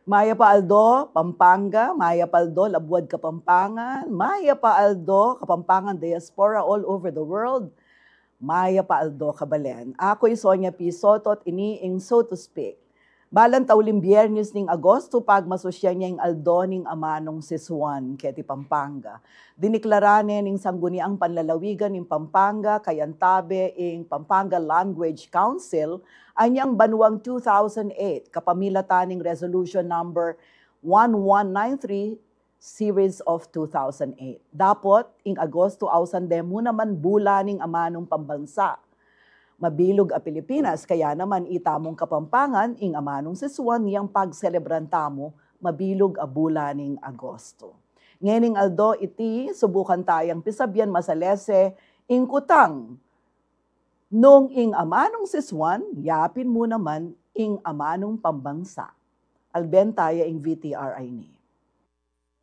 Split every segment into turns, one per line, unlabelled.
Maya Paaldo, Pampanga, Maya Paldo, Labuad, Kapampangan, Maya Paaldo, Kapampangan Diaspora all over the world, Maya Paaldo, Kabalen. Ako'y Sonia P. Soto at iniing so to speak. Balang taulim Biyernes ning Agosto, pagmasosya niya yung aldo ning amanong siswan keti Pampanga. Diniklarane ning sangguniang panlalawigan ning Pampanga, kayantabe ing Pampanga Language Council, anyang banuang 2008, kapamilataning resolution number 1193, series of 2008. Dapot, ing Agosto, ausande mo naman bulaning amanong pambansa. Mabilog a Pilipinas, kaya naman itamong Kapampangan, ing amanong siswan niyang pagselebrantamo, mabilog a bulaning Agosto. Ngening aldo iti, subukan tayang pisabyan masalese, ing kutang. Nung ing amanong siswan, yapin mo naman ing amanong pambangsa. Alben tayo ing VTRI ni.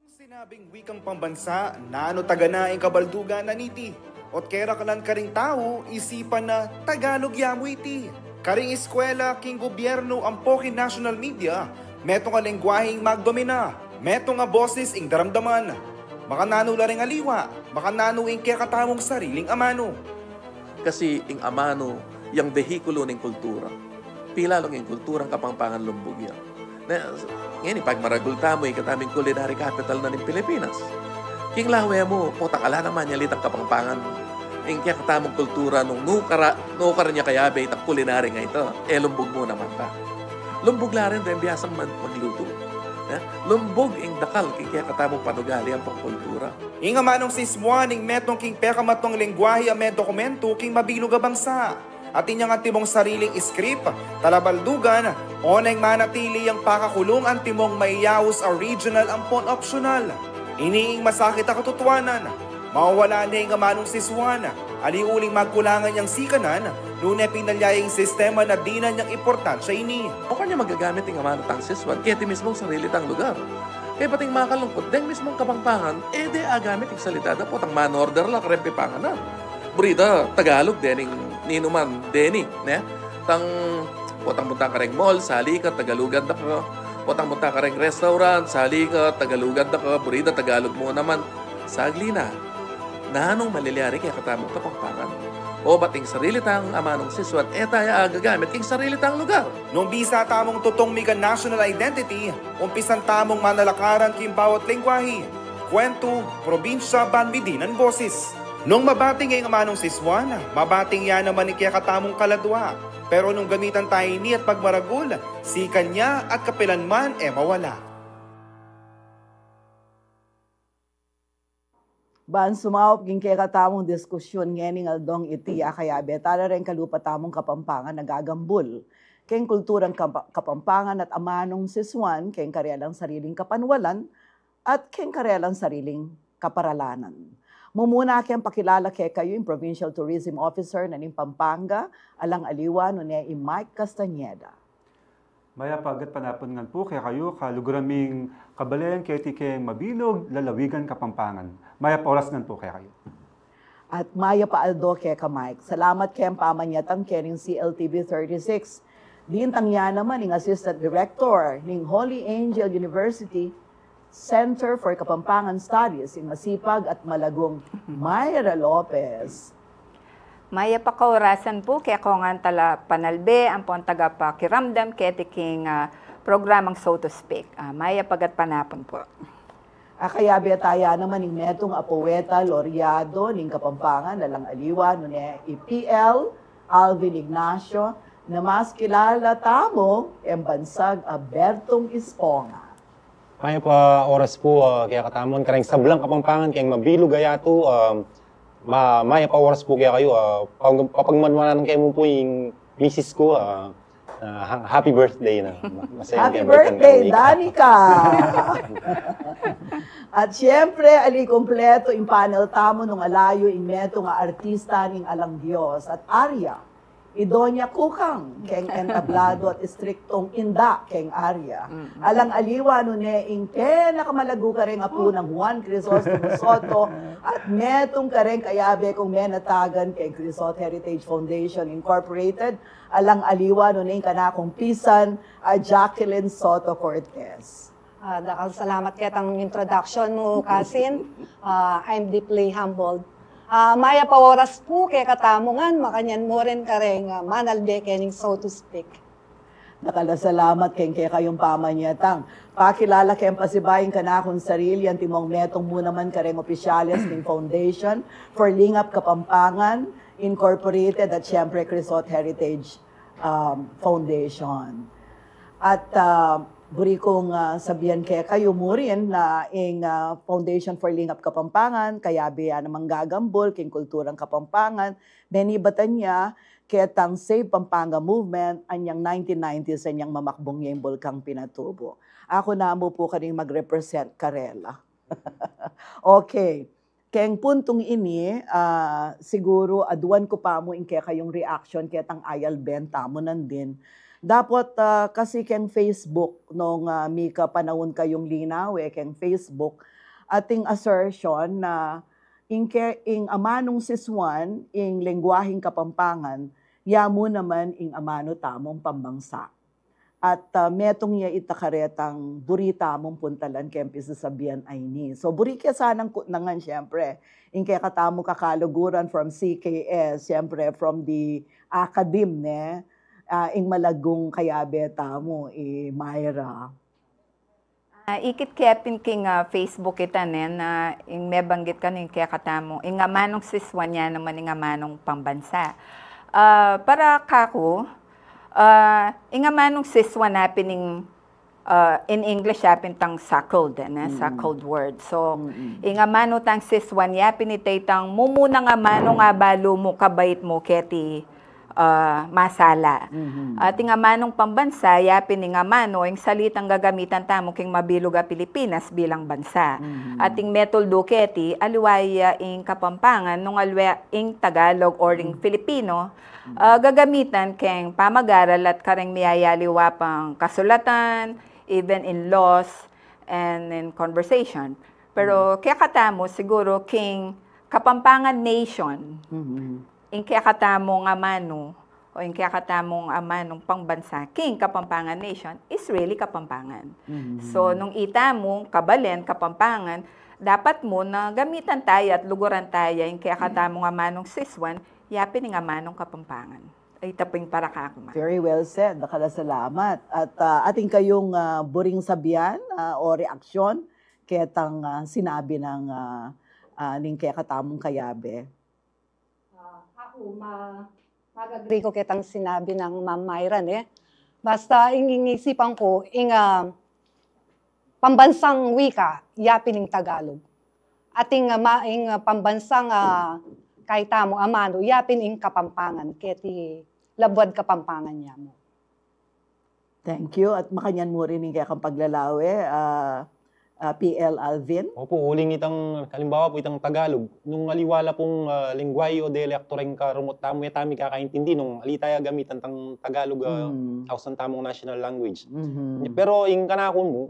Sinabing wikang pambansa, nano taga na ing kabaldugan na niti. Ot kera kalan karing tao, isipan na Tagalog yamu iti. Karing eskwela, king gobyerno, ang pokin national media, metong nga lengguaheng magdomina, metong nga boses ing daramdaman. Baka nanula ring aliwa, baka nanu ing kaya katamong sariling amano.
Kasi ing amano, yung vehikulo ng kultura. Pila lang yung kulturang Kapampangan Lumbog yan. Ngayon, pag maragulta mo, kataming culinary capital na ng Pilipinas. King lawe mo, putakala naman niya litang Kapampangan. Ing kaya katamong kultura nung nukara niya kayabe, itang culinary nga ito. Lumbog mo naman ta. Lumbog la rin biyasang magluto. Lumbog ing dakal, king kaya katamong panugali ang pangkultura.
Ing amanong sismuan, ing metong king pekamatong lengguahe amen dokumento, king mabilog a bangsa. At inyang timong sariling script, talabaldugan, oneng manatili ang pakakulong ang timong mayawos a regional ampon optional. Iniing masakit ang katutuanan, mawawala na yung amanong siswan, aliuling magkulangan niyang sikanan, nune pinalyayang sistema na di na niyang importansya ini.
O kanya magagamit yung amanong tang siswan, kaya mismong sarili tang lugar. Kaya pating makalungkot, dahil mismong Kapampangan, di agamit yung salita, dapat ang man-order lang, karempipangan na. Burida, Tagalog, dening ninuman, deni, ne? Tang, potang-buntang kareng mall, sali ka, Tagalugan na ka. Potang-buntang kareng restaurant, sali ka, Tagalugan na ka. Burida, Tagalog mo naman. Sagli na. Nanong maliliari kaya katamong Kapampangan? O bating sarili tang amanong siswan, tayo agagamit king sarili tang lugar.
Nung bisa tamong tutong mika national identity, umpisan tamong manalakaran king bawat lengguahe. Kwento, probinsya, banbidinan, boses. Nung mabating ang amanong siswan, mabating yan naman kaya katamong kaladwa. Pero nung gamitan tayo ni at pagmaragul, si kanya at kapilanman mawala.
Ban sumawap ging kaya katamong diskusyon ngening aldong iti, kaya betala rin kalupa tamong Kapampangan nagagambul. Keng kulturang Kapampangan at amanong siswan, keng karelang sariling kapanwalan, at keng karelang sariling kaparalanan. Mumuna kayang pakilala kay kayo yung Provincial Tourism Officer na ng Pampanga, alang aliwa no niya Mike Castañeda.
Maya pagat panapon nga po kaya kayo, kaluguraming kabalen kaya tikeng mabilog, lalawigan Kapampangan. Maya paulas nga po kaya kayo.
At Maya Paaldo kaya ka Mike. Salamat kayang pamanyatang kening CLTV 36. Lintang yan naman ng Assistant Director ng Holy Angel University Center for Kapampangan Studies in masipag at malagong Mayra Lopez.
Maya pa kaurasan po kaya ko nga tala panalbe ang pong tagapakiramdam kaya tiking programang so to speak. Maya pagat panapon po.
Kaya betaya naman ng metong apoeta Loriado ng Kapampangan nalang aliwa no ni IPL Alvin Ignacio na mas kilala tamo bansag Bertong Esponga.
Kaya pa oras po, kaya katamon kareng sablang Kapampangan, kaya mabilog ayato, maya pa oras po kaya kayo, papagmanwanan kayo mo po yung misis ko, happy birthday na.
Happy birthday, Danica! At siyempre, ali kompleto yung panel tamo nung alayo yung meto nga artista ning Alang Diyos at Arya. Idonya kukang keng entablado at istriktong inda keng arya. Alang aliwa no ne ingke nakamalagu ka rin apo ng Juan Crisostomo Soto at metong ka rin kayabe kung menatagan keng Crisot Heritage Foundation Incorporated. Alang aliwa no ne kanakong pisan Jacqueline Soto Cortez.
Dakal salamat kitang introduction mo, Kasin. I'm deeply humbled. Maya pa oras po kay katamungan, makanyan mo rin ka rin manalbe kening so to speak.
Nakalasalamat keng kayong pamanyatang. Pakilala kayong pasibayin ka na akong sarili, ang timong metong mo naman ka rin opisyalis ng Foundation for Lingap Kapampangan Incorporated at syempre Crisot Heritage Foundation. At buri kong sabihan kaya kayo mo rin na ing Foundation for Lingap Kapampangan, kaya biya namang gagambol, king kulturang Kapampangan, benibatan niya, kaya tang Save Pampanga Movement, anyang 1990s, anyang mamakbong yung bulkang pinatubo. Ako na mo po kaning mag-represent Karela. Okay. Kaya puntong ini, siguro aduan ko pa mo kaya kayong reaction, kaya tang ayal benta mo nandin. Dapat kasi keng Facebook, nung mika panahon kayong linaw, keng Facebook, ating assertion na ing amanong siswan, ing lengguahing Kapampangan, yamo naman ing amano tamong pambangsa. At metong niya itakaretang burita mong puntalan kempi sasabihan ay ni. So buri kaya sanang kutnangan siyempre. Ing kaya katamo kakaluguran from CKS, siyempre from the academe, ne? Ing malagong kaya beta mo, Myra.
Ikit kepin king Facebook kita na ing mebanggit ka ning kaya katamo, ing amanong siswan niya naman ing amanong pambansa. Para kako, ing amanong siswan na pining in English yapin tang sackled, sackled word. So, ing amano tang siswan yapin itay tang mumuna nga mano nga balo mo kabait mo keti masala. At nga manong pambansa, yapin nga mano, yung salitang gagamitan tamo king mabilog a Pilipinas bilang bansa. At yung metol duketi, aluwaya ing Kapampangan, nung aluwaya ing Tagalog or ing Filipino, gagamitan keng pamagaral at kareng miyayaliwa pang kasulatan, even in laws and in conversation. Pero kaya katamo siguro king Kapampangan Nation, ing kaya katamong amano, o ing kaya katamong amanong pangbansa, king Kapampangan Nation, is really Kapampangan. So, nung ita mo, kabalen, Kapampangan, dapat mo na gamitan tayo at luguran tayo, ing kaya katamong amanong siswan, yapin ng amanong Kapampangan. Ay taping para kakuma.
Very well said. Nakalasalamat. At ating kayong buring sabihan o reaksyon, kaya tang sinabi ng ning kaya katamong kayabe.
Mag-agree ko kitang sinabi ng Ma'am Myra, Basta ingisipan ko, pambansang wika, yapin ng Tagalog. Ating pambansang kahit mo amano, yapin ng Kapampangan, keti labwad Kapampangan niya mo.
Thank you. At makanyan mo rin yung kaya kang paglalawe, PL Alvin.
Opo, uling itang, halimbawa po itang Tagalog, nung aliwala pong lingwahe o dialekto rin karumot tamo, tami kakaintindi, nung alitaya gamitan tang Tagalog, hausan tamong national language. Pero yung kanakon mo,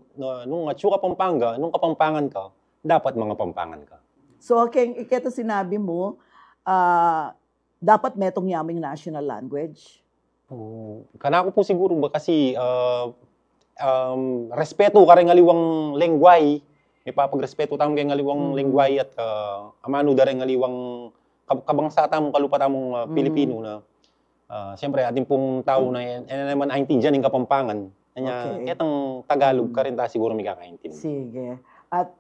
nung atsuka Pampanga, nung Kapampangan ka, dapat mga Pampangan ka. So,
okay, iketo sinabi mo, dapat metong yaming national language?
Kanako po siguro ba kasi respeto ka rin ngaliwang lengguwahe, may papagrespeto tamo kay ngaliwang lengguwahe at amano da rin ngaliwang kabangsa tamong kalupa tamong Pilipino na siyempre ating pong tao na yan naman aintindihan ng Kapampangan. Kaya itang Tagalog ka rin ta siguro may kakaintindi.
Sige. At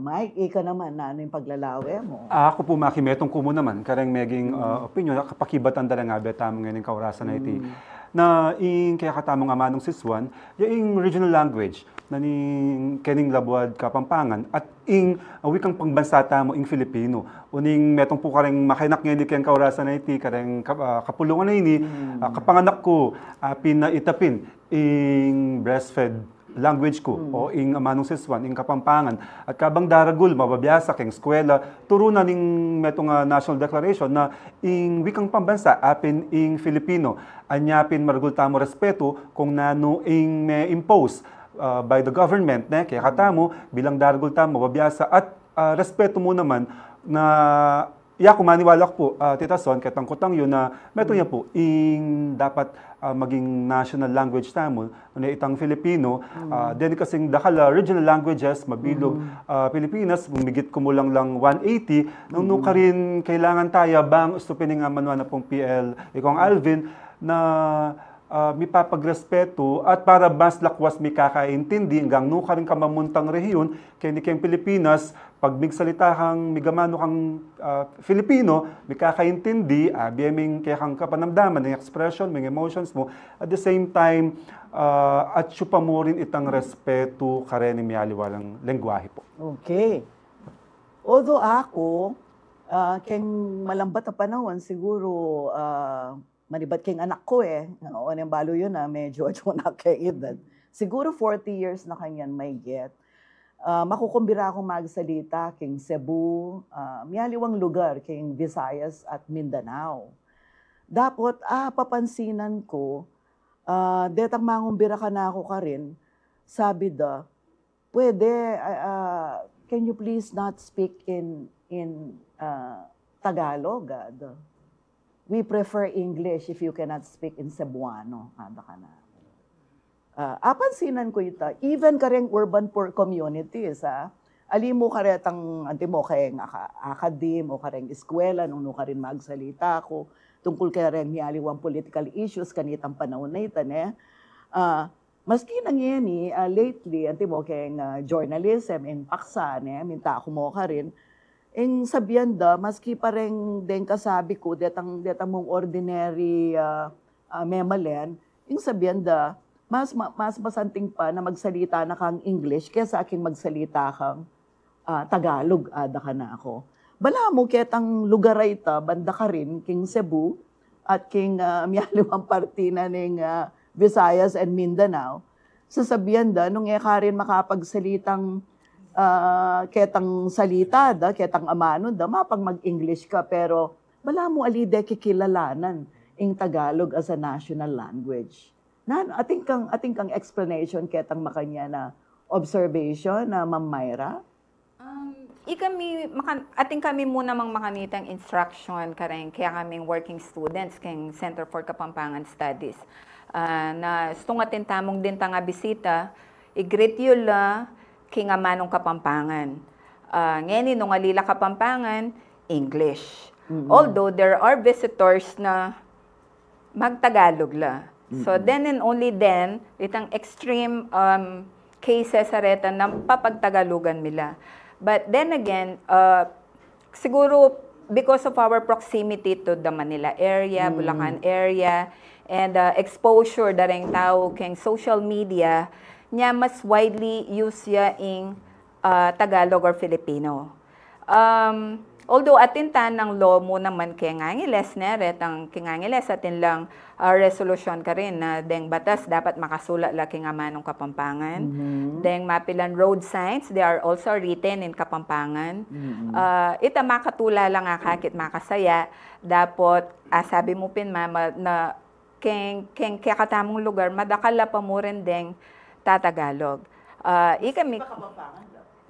Mike, ika naman na ano yung paglalawe mo?
Ako po makimetong kumo naman, karang meging opinion, kapakibatan dala nga betamo ngayon ng kaurasan na iti. Na ing kaya katamong amanong siswan, yung regional language na ning kening labwad Kapampangan at ing wikang pangbansa tamo ing Filipino. Uning metong po kareng makinak ngayon kayang kaurasan na iti, kareng kapulungan na ini, kapanganak ko, pinaitapin ing breastfed language ko o ing amanong siswan, ing Kapampangan. At kabang daragul, mababiyasa, king eskwela, turo na ning metong National Declaration na ing wikang pambansa, apin ing Filipino. Anyapin maragul tamo respeto kung nano ing may impose by the government, kaya katamo, bilang daragul tamo, mababiyasa, at respeto mo naman na kumaniwala ko po, Tita Son, katang kutang yun na meto niya po, ing dapat maging national language tamo, na itang Filipino, then kasing dakala regional languages, mabilog Pilipinas, mumigit ko mo lang 180, nung ka rin kailangan tayo, bang ustupining manuan na pong PL, ikong Alvin, na may papagrespeto at para mas lakwas may kakaintindi hanggang no ka rin kamamuntang rehiyon kaya ni kayong Pilipinas pag migsalita kang migamano kang Filipino may kakaintindi biyaming kaya kang kapanamdaman ng expression, may emotions mo at the same time at syupa mo rin itang respeto ka rin may aliwalang lengguwahe po.
Okay. Although ako keng malambat na panahon siguro manibat king anak ko o nang balo yun medyo na kay edad. Siguro 40 years na kanyan may get. Makukumbira akong magsalita king Cebu, miyaliwang lugar king Visayas at Mindanao. Dapat papansinan ko, detang mangumbira ka na ako ka rin, sabi pwede, can you please not speak in Tagalog? We prefer English if you cannot speak in Cebuano. Apansinan ko ito, even kareng urban poor communities, ali mo karetang anti mo kayeng akadim o kareng eskwela nung karin magsalita ko tungkol kareng nialiwang political issues kanitang panahon na ito, maski nangyeni lately anti mo kayeng journalism in paksa minta ako mo karin ing sabihan maski pareng den kasabi ko detang mong ordinary memalen ing sabihan mas masanting pa na magsalita na kang English kaysa aking magsalita kang Tagalog ka na ako. Bala mo ketang lugar ita banda ka rin king Cebu at king miyaliwang parti na ning Visayas and Mindanao. Sasabihan nung ekarin makapagsalitang ketang salita ketang amano mapang mag-English ka pero bala mo alide kikilalanan ing Tagalog as a national language. Ating kang explanation ketang makanya na observation na Ma'am Myra?
Ating kami muna mang makanitang instruction kareng kaya kaming working students keng Center for Kapampangan Studies. Na stungatin tamong din tanga bisita, i-greet yun kinga manong Kapampangan. Ngayon, nung alila Kapampangan, English. Although there are visitors na magtagalog la. So then and only then, itang extreme cases areta ng papagtagalugan nila. But then again, siguro because of our proximity to the Manila area, Bulacan area, and exposure daring tao keng social media, niya mas widely use ya in Tagalog or Filipino. Although atin ng law mo naman kingangiles neret, ang kingangiles atin lang resolution ka rin na deng batas dapat makasulat la kingamanong Kapampangan. Deng mapilan road signs, they are also written in Kapampangan. Ita makatula lang kakit makasaya, dapat sabi mo pin na keng katamong lugar, madakala pa mo rin deng tatagalog.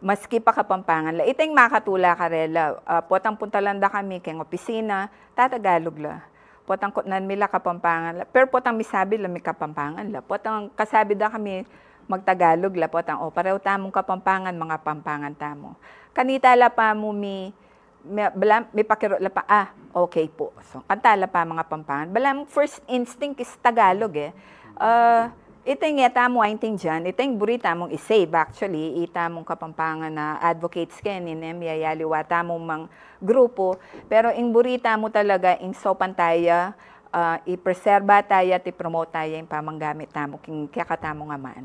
Maski pa Kapampangan la. Iteng makatula karela. Potang puntalanda kami keng opisina, tatagalog la. Potang kutnan mila Kapampangan la. Pero potang misabi la mi Kapampangan la. Potang kasabi da kami magtagalog la. Potang pareho tamong Kapampangan, mga Pampangan tamo. Kanita la pa mo mi pakiro la pa, okay po. So, kantala pa mga Pampangan. Balam first instinct is Tagalog Iteng tamo ainting dyan, iteng burita mong isave actually, itamong Kapampangan na advocates ken inem yayaliwa tamong mang grupo, pero ing burita mo talaga ing sopan tayo, i-preserba tayo at i-promote tayo yung pamanggamit tamo king kakatamo nga man.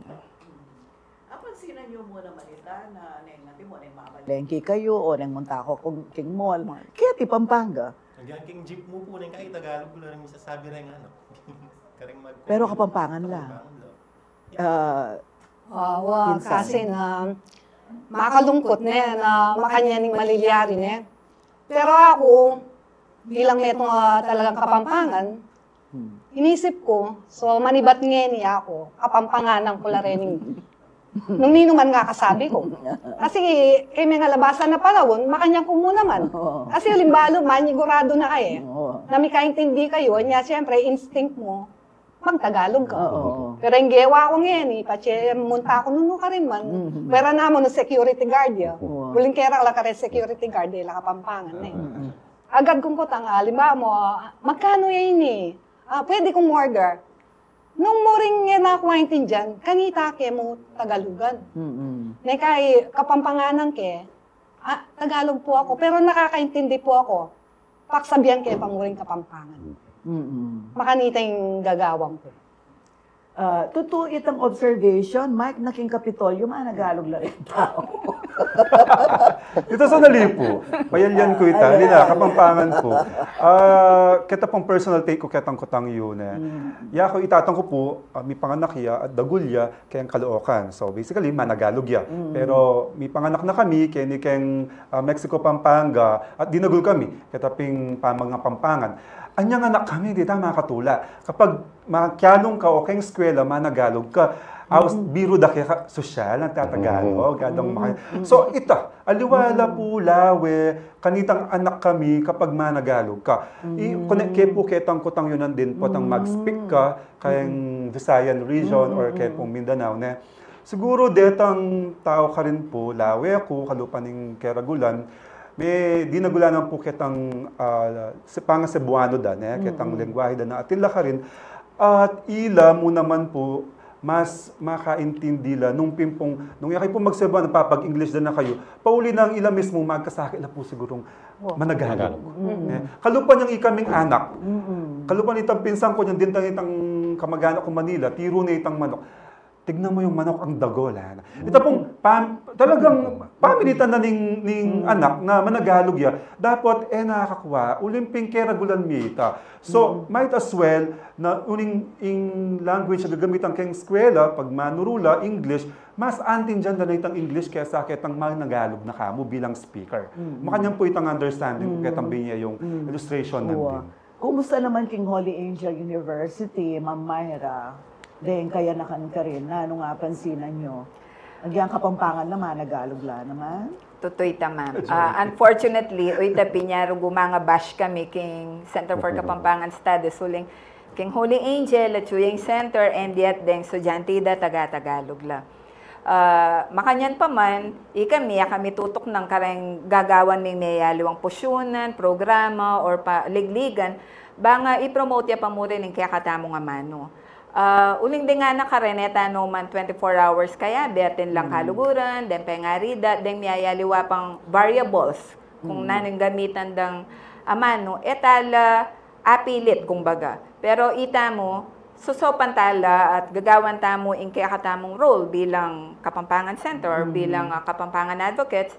Apansinan nyo muna malita na natin mo na mamalengke kayo o nang munta ko kung king mall, kaya ti Pampanga.
Hanggang king jeep mo po nang kay Tagalog ko lang sasabi rin
Pero Kapampangan la.
Kasi na makalungkot na makanyaning malilyari na. Pero ako, bilang netong talagang Kapampangan, inisip ko, so manibat niya ako, Kapampanganan ko la rening. Nung ninuman nga kasabi ko. Kasi kay mga labasan na panahon, makanyang ko muna man. Kasi limbalo, manigurado na kayo. Na may kaintindi kayo, niya siyempre, instinct mo, mag-Tagalog ka. Pero yung gewa ko ngayon, pache, munta ako nuno ka rin man. Pero naman, no security guard yun. Huling kera la ka rin security guard, la Kapampangan na agad kong kutang, limba mo, magkano yan pwede kong order. Nung mo rin nga nakuwaintindihan, kanita ke mo Tagalogan. Kay Kapampanganan ke, Tagalog po ako, pero nakakaintindi po ako. Paksabihan ke pamuring Kapampangan. Makanita yung gagawang ko.
Totoo itang observation, Mike, naking Kapitolyo, managalog na rin tao.
Ito sa nalipo, payalyan ko ita, nila, Kapampangan ko. Kita pong personal take ko ketang kutang yun. Ya ko itatang ko po, may panganak ya at dagulya kayang Caloocan. So basically, managalog ya. Pero may panganak na kami, kaya ni kayang Mexico, Pampanga, at dinagul kami, kataping mga Pampangan. Anyang anak kami, di tayo makatula. Kapag makyalong ka o kayong eskwela, managalog ka, biro da kaya sosyal, nagtatagalog. So ita, aliwala po lawe, kanitang anak kami kapag managalog ka. Kaya po ketang kutang yun din po, tang mag-speak ka, kayang Visayan region or kaya pong Mindanao. Siguro detang tao ka rin po, lawe ako, kalupaning Keragulan, may dinagulanan po kitang pang Cebuano da, kitang lengguwahe da na atin la ka rin. At ila mo naman po, mas makaintindi la nung pimpong, nung yakay po mag-Cebuano, papag-English da na kayo, pauli na ang ila mismo, magkasakit na po sigurong managalog. Kalupan niyang ikaming anak, kalupan itang pinsang ko, yung dintang itang kamag-anak ko Manila, tiro na itang manok. Tignan mo yung manok ang dagol. Ito pong talagang pamilitan na ning anak na managalog ya. Dapat nakakakuha. Ulimping Keragulan mita. So, might as well na uning language na gagamitan kayong eskwela, pag manurula, English, mas antin dyan na itang English kaysa kitang managalog na kamo bilang speaker. Makanyang po itang understanding kung kitang binya yung illustration natin.
Kumusta naman King Holy Angel University, Ma'am Myra? Then kaya nakan ka rin na ano nga pansinan nyo. Nagyang Kapampangan naman, nagalugla naman.
Tutoy ma'am. Unfortunately, uita pinyaro gumanga bash kami king Center for Kapampangan Studies, huling king Holy Angel at Chuyeng Center and yet deng Sudyantida taga-Tagalog la. Makanyan pa man, kami tutok ng kareng gagawan ng mayaliwang pusyunan, programa, or ligligan, banga i-promote ya pa mo rin ng kaya katamo nga mano. Uling din nga na kareneta no man 24 hours kaya betin lang kaluguran, den pengarida, den miyayaliwa pang variables kung naning gamitan dang amano etala apilit kumbaga. Pero ita mo susopan tala at gagawan tamo in kaya katamong role bilang Kapampangan Center or bilang Kapampangan Advocates,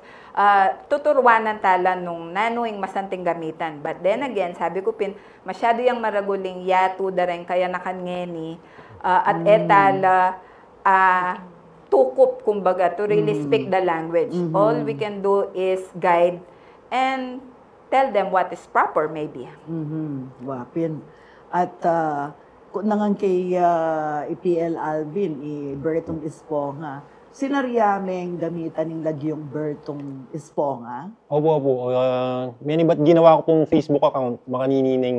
tuturuanan tala nung nanuing masanting gamitan. But then again, sabi ko masyado yung maraguling yatu da rin kaya nakangeni at etala tukup kumbaga to really speak the language. All we can do is guide and tell them what is proper maybe.
Wapin. At nangan kay IPL Alvin, Bertong Esponga, sinaryameng gamitan ng lagyong Bertong Esponga?
Opo. Ba't ginawa ko pong Facebook account, makanining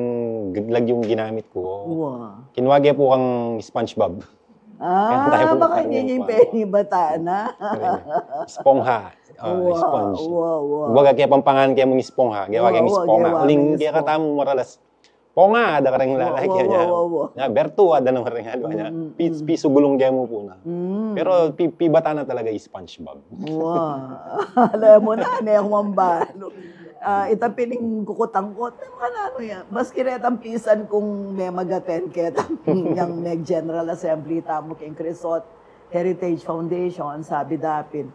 lagyong ginamit ko. Kinuwagya po kang SpongeBob.
Baka niya yung penny bata na.
Espongha. Sponge. Baga kaya Pampangan kaya mong Espongha. Gawa kaya Espongha. Uling kaya katamo maralas. Ponga, ada kareng lalaki niya. Ya, Berto, ada naman rin niya. Piso gulong kaya mo po na. Pero pibata na talaga yung SpongeBob.
Alam mo na, ako mambalo. Itapining kukutangkot. Ano yan? Mas kiretang pisan kung may magaten ketang yung General Assembly tamo kay Crisot Heritage Foundation, sabi dapin.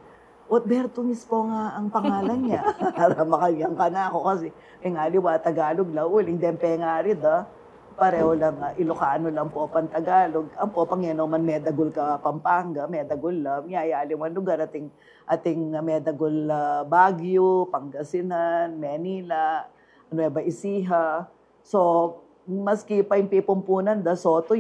Berto mismo nga ang pangalan niya. Para makayang ka na ako kasi ngaliwa Tagalog la uling dempe nga rin pareho lang, Ilocano lang po Tagalog. Ang po Panginoon man Medagul ka Pampanga, Medagul yayaliwan lugar ating Medagul Baguio, Pangasinan, Manila, Nueva Ecija. So, maski pa yung pipumpunan da Soto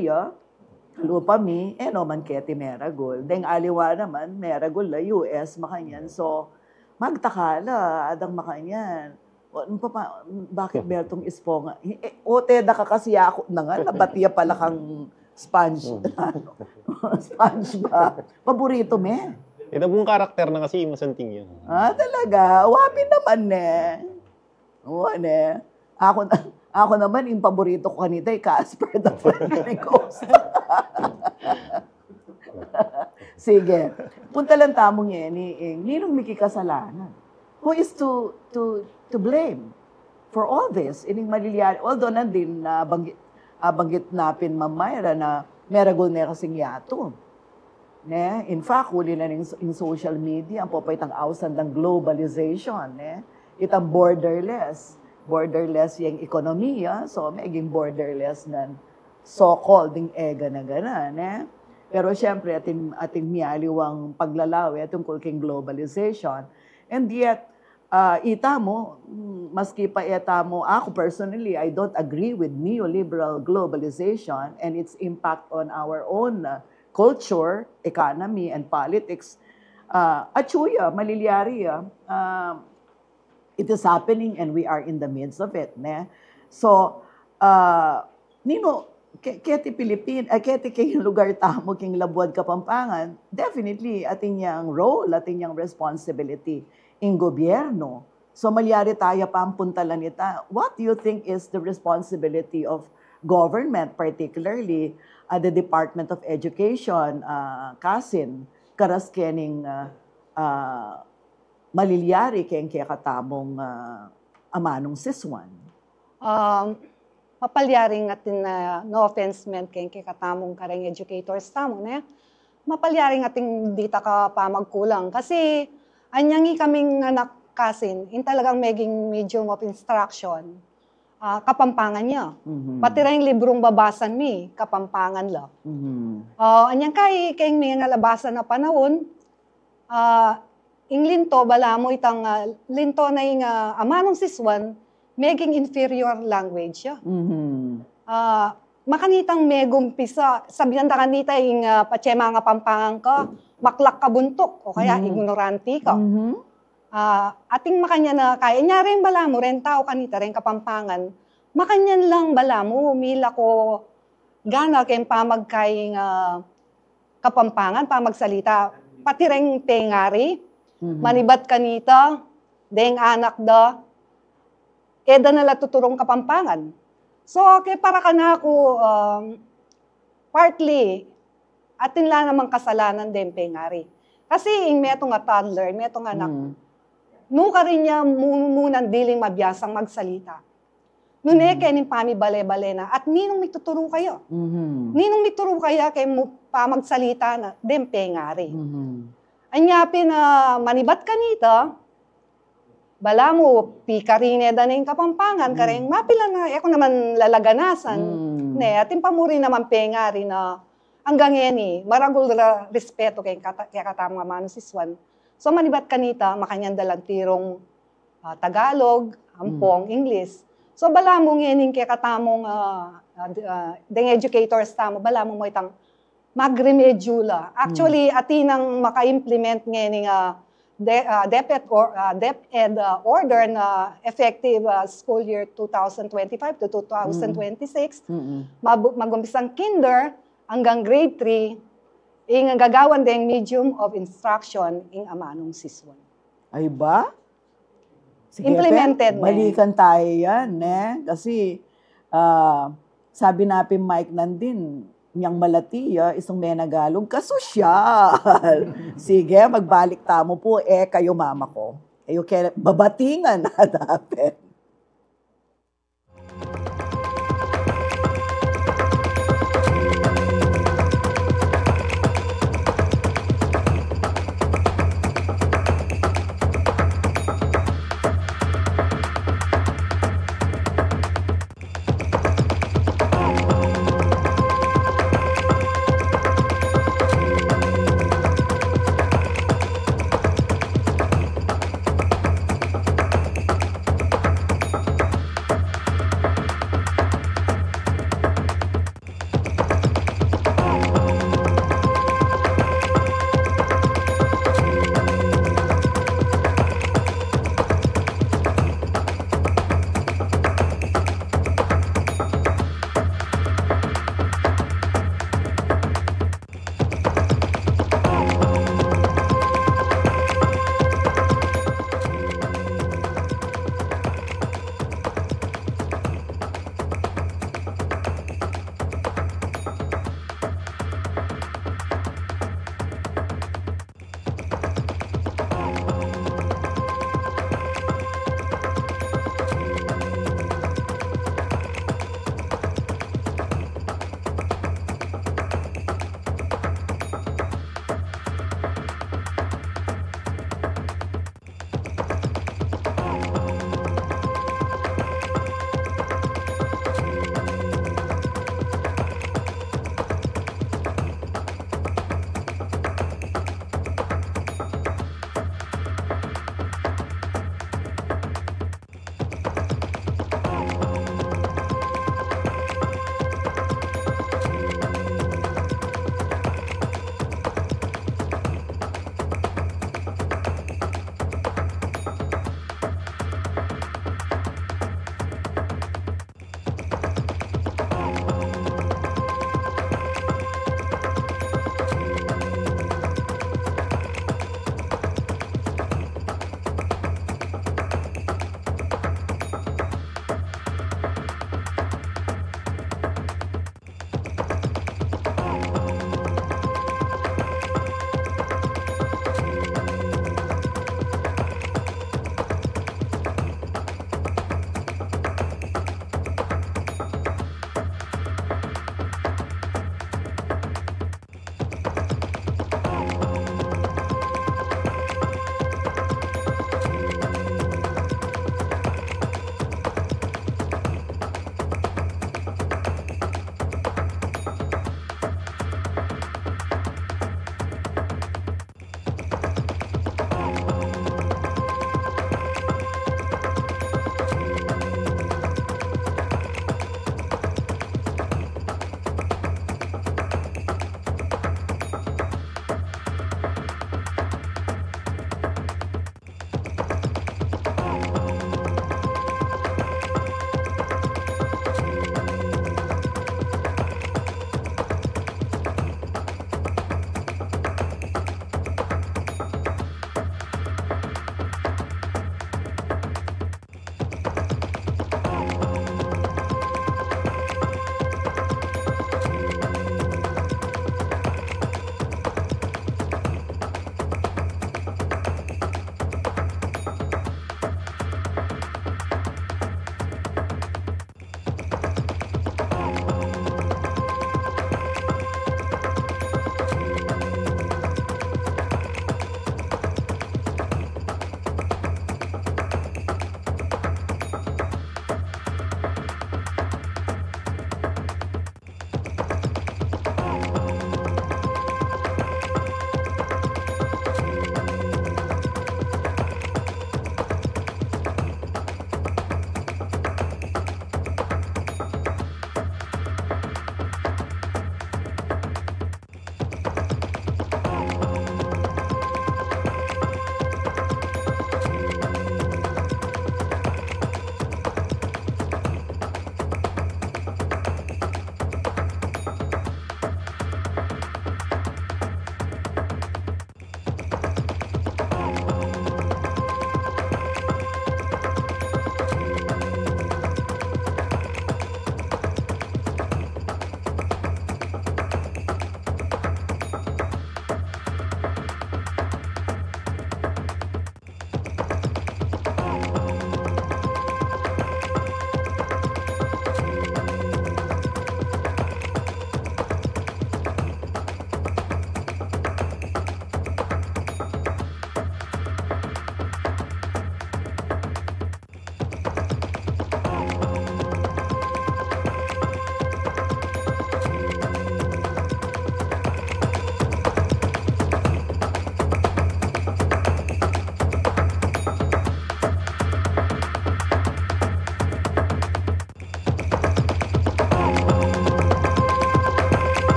lupa mi, no man keti Meragul. Deng aliwa naman, Meragul US, makanyan. So, magtakala, adang makanyan. Bakit Bertong Esponga? Ote, nakakasiya ako na nga, nabatiya pala kang sponge. Sponge ba? Paborito me.
Ito pong karakter na kasi masanting yun.
Talaga? Wapi naman Oo, Ako naman, yung paborito ko kanita ay Casper the Friendly Ghost. Sige. Punta lang tamong ninong Miki kasalanan. Who is to blame for all this? Ining maliliyan. Although nandin na banggit napin Ma'am Myra na meragol na kasing yato. In fact, huli na in social media, ang popaytang awsan ng globalization. Itang borderless yung ekonomiya, so maging borderless na so-called ding ega na ganan. Pero siyempre, ating miyaliwang paglalawi tungkol king globalization. And yet, maski pa ako personally, I don't agree with neoliberal globalization and its impact on our own culture, economy, and politics. Maliliari. It is happening and we are in the midst of it. So, keti kayong lugar tamo, king Labuad Kapampangan, definitely ating yang role, ating yang responsibility in gobyerno. So, malyari tayo pampuntalan ita. What do you think is the responsibility of government, particularly the Department of Education, Kasin, karaskening maliliari kayong katamong amanong siswan?
Mapalyaring atin na no offense meant kayong katamong kareng educators tamo, mapalyaring ating dita ka pa magkulang. Kasi anyangi kaming anak kasin, in talagang maging medium of instruction, kapampangan niya.
Mm-hmm.
Pati rin librong babasan mi, kapampangan la.
Mm-hmm.
Anyang kayong may nalabasan na panahon, ing linto, bala mo itang linto na yung amanong siswan, maging inferior language.
Mm-hmm.
Makanitang megumpisa, sabihan da kanita yung patsema nga pampangan ka, maklak ka buntok, o kaya ignoranti ka.
Mm-hmm.
Ating makanya na kaya niya rin bala mo, rin tao kanita rin kapampangan, makanyan lang bala mo, umila ko gana kayong pamagkayong kapampangan, pamagsalita, pati rin tengari, manibat kanita, deng anak da, eda nala tuturong kapampangan. So, okay, para ka na ako, partly, atin lang namang kasalanan din pengari. Kasi yung metong nga toddler, metong anak, nuka rin niya munang diling mabiyasang magsalita. Nune, kaya ning pami bale-bale na, at ninong may tuturo kayo. Ninong may tuturo kaya kaya mo pa magsalita na, din pengari. Anyapin na manibat kanita, bala mo, pikarine da na yung kapampangan, kareng mapila na, ako naman lalaganasan, ating pamuri naman pengari na, hanggang yan maragul respeto kay katamang amano siswan. So manibat kanita, makanyan dalang tirong Tagalog, Ampong, English. So bala mo ngayon kay katamong deng educators tamo, bala mo itang magremedula. Actually, atinang maka-implement ngayon DepEd order na effective school year 2025 to 2026. Mag-umpisang kinder hanggang grade 3, ing gagawan ding medium of instruction ing amanong siswan.
Ay ba? Sige,
Implemented.
Balikan tayo yan, Kasi, sabi natin Mike nandin, niyang malatiya, isang menagalog, kasosyal. Sige, magbalik tamo po, kayo mama ko. Kayo babatingan na dapat.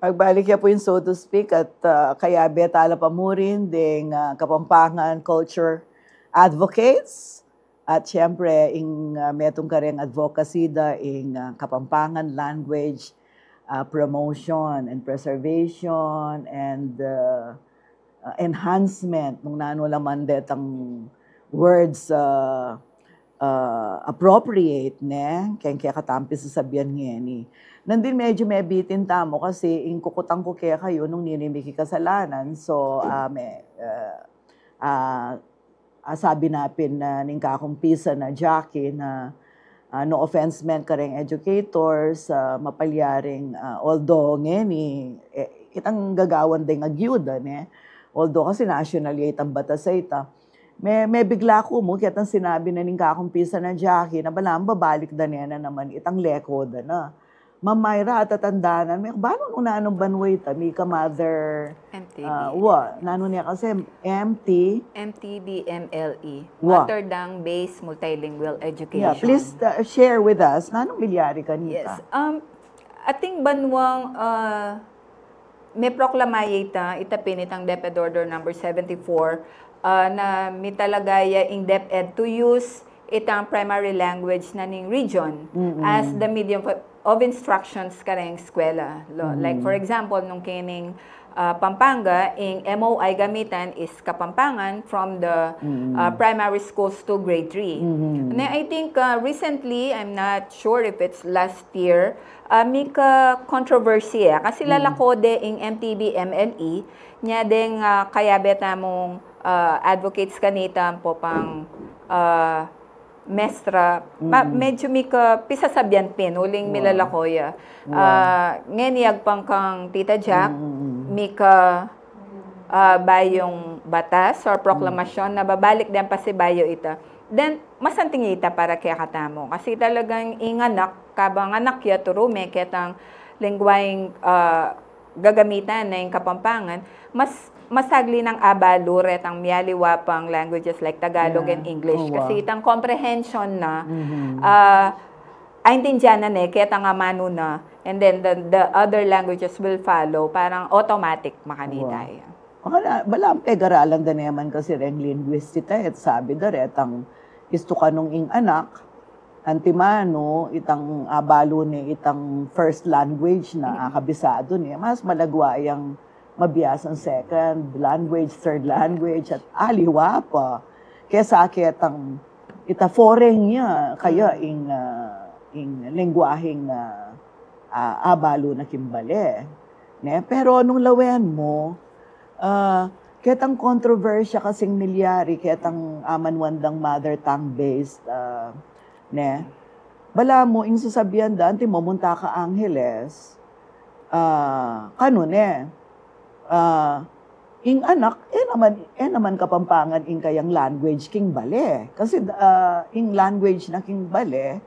Pagbalik niya po yung so to speak at kaya betala pa mo rin ding Kapampangan Culture Advocates at syempre ing metong kareng advocacy da ing Kapampangan Language Promotion and Preservation and enhancement nung nano laman detang words appropriate ne kaya katampi sa sabihan ngeni. Nandun medyo may bitin tamo kasi ing kukutang ko kaya kayo nung ninimiki kasalanan. So, sabi napin na ning kakumpisa na Jackie na no offense meant kareng educators, mapalyaring although ngeni, itang gagawan din agyuda ne. Although kasi national itang batas sa ita. May bigla ko mo, kaya sinabi na ning kakumpisa na Jackie na balang babalik da niya na naman itang leko da na. Mamayra at tatandanan, may bano nung nanong banway ta, Mika Mother,
MTB.
Nano niya kasi,
MTB MLE, Rotterdam Based Multilingual Education.
Yeah, please share with us, nanong bilyari kanita?
Yes, ating banwang, may proklamaya itapin itang DepEd Order number 74, na may talagaya in DepEd to use itang primary language na ning region as the medium of instructions kareng eskwela. Like for example, nung kining Pampanga, ing MOI gamitan is Kapampangan from the primary schools to grade 3. And I think recently, I'm not sure if it's last year, may controversy kasi lalako de ing MTB MLE nya ding kaya beta mong advocates kanita po pang mestra, medyo mika pisasabyan pin, uling milalakoya. Ngeniyag pang kang Tita Jack, mika bayong batas or proklamasyon na babalik din pa si bayo ita. Then, masanting ita para kaya katamo. Kasi talagang inganak, kabang anak ya turume, ketang lingwaing gagamitan na yung Kapampangan, masagli ng abalo retang miyaliwa pang languages like Tagalog and English. Kasi itang comprehension na, aintindihan na kaya tanga mano na, and then the other languages will follow, parang automatic makanita.
Balang pegaralan da naman kasi rin linguistita at sabi da retang isto ka nung ing anak, antimano, itang abalo ni itang first language na kabisado niya, mas malagwa yung mabiyasang second language, third language, at aliwa pa. Kaya sa akitang ita foreign niya, kaya ing lengguaheng abalo na kimbali. Ne? Pero nung lawen mo, ketang kontrobersya kasing milyari, ketang amanwandang mother tongue based, ne? Bala mo, ing sasabihan da, anti mo, munta ka Angeles, kanun ing anak, naman Kapampangan ing kayang language king bale. Kasi ing language na king bale,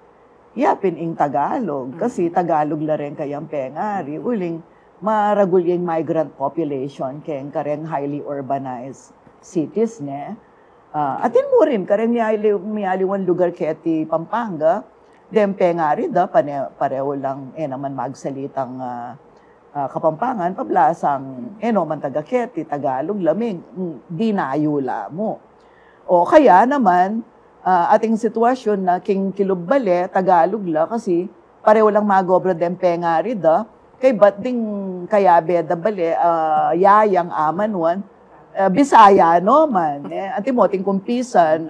yapin ing Tagalog. Kasi Tagalog la rin kayang pengari. Uling maragul yung migrant population kayang kareng highly urbanized cities ne. Atin mo rin, kareng miyaliwan lugar kaya ti Pampanga, dem pengari da, pareho lang naman magsalitang Kapampangan, pablasang man tagaketi, Tagalog, lamig, dinayula mo. O kaya naman, ating sitwasyon na king kilubbale, Tagalog la, kasi pareho lang magobra dem pengari da, kay ba't ding kayabe da bale, yayang amanwan, Bisaya no man. Anti mo, ting kumpisan,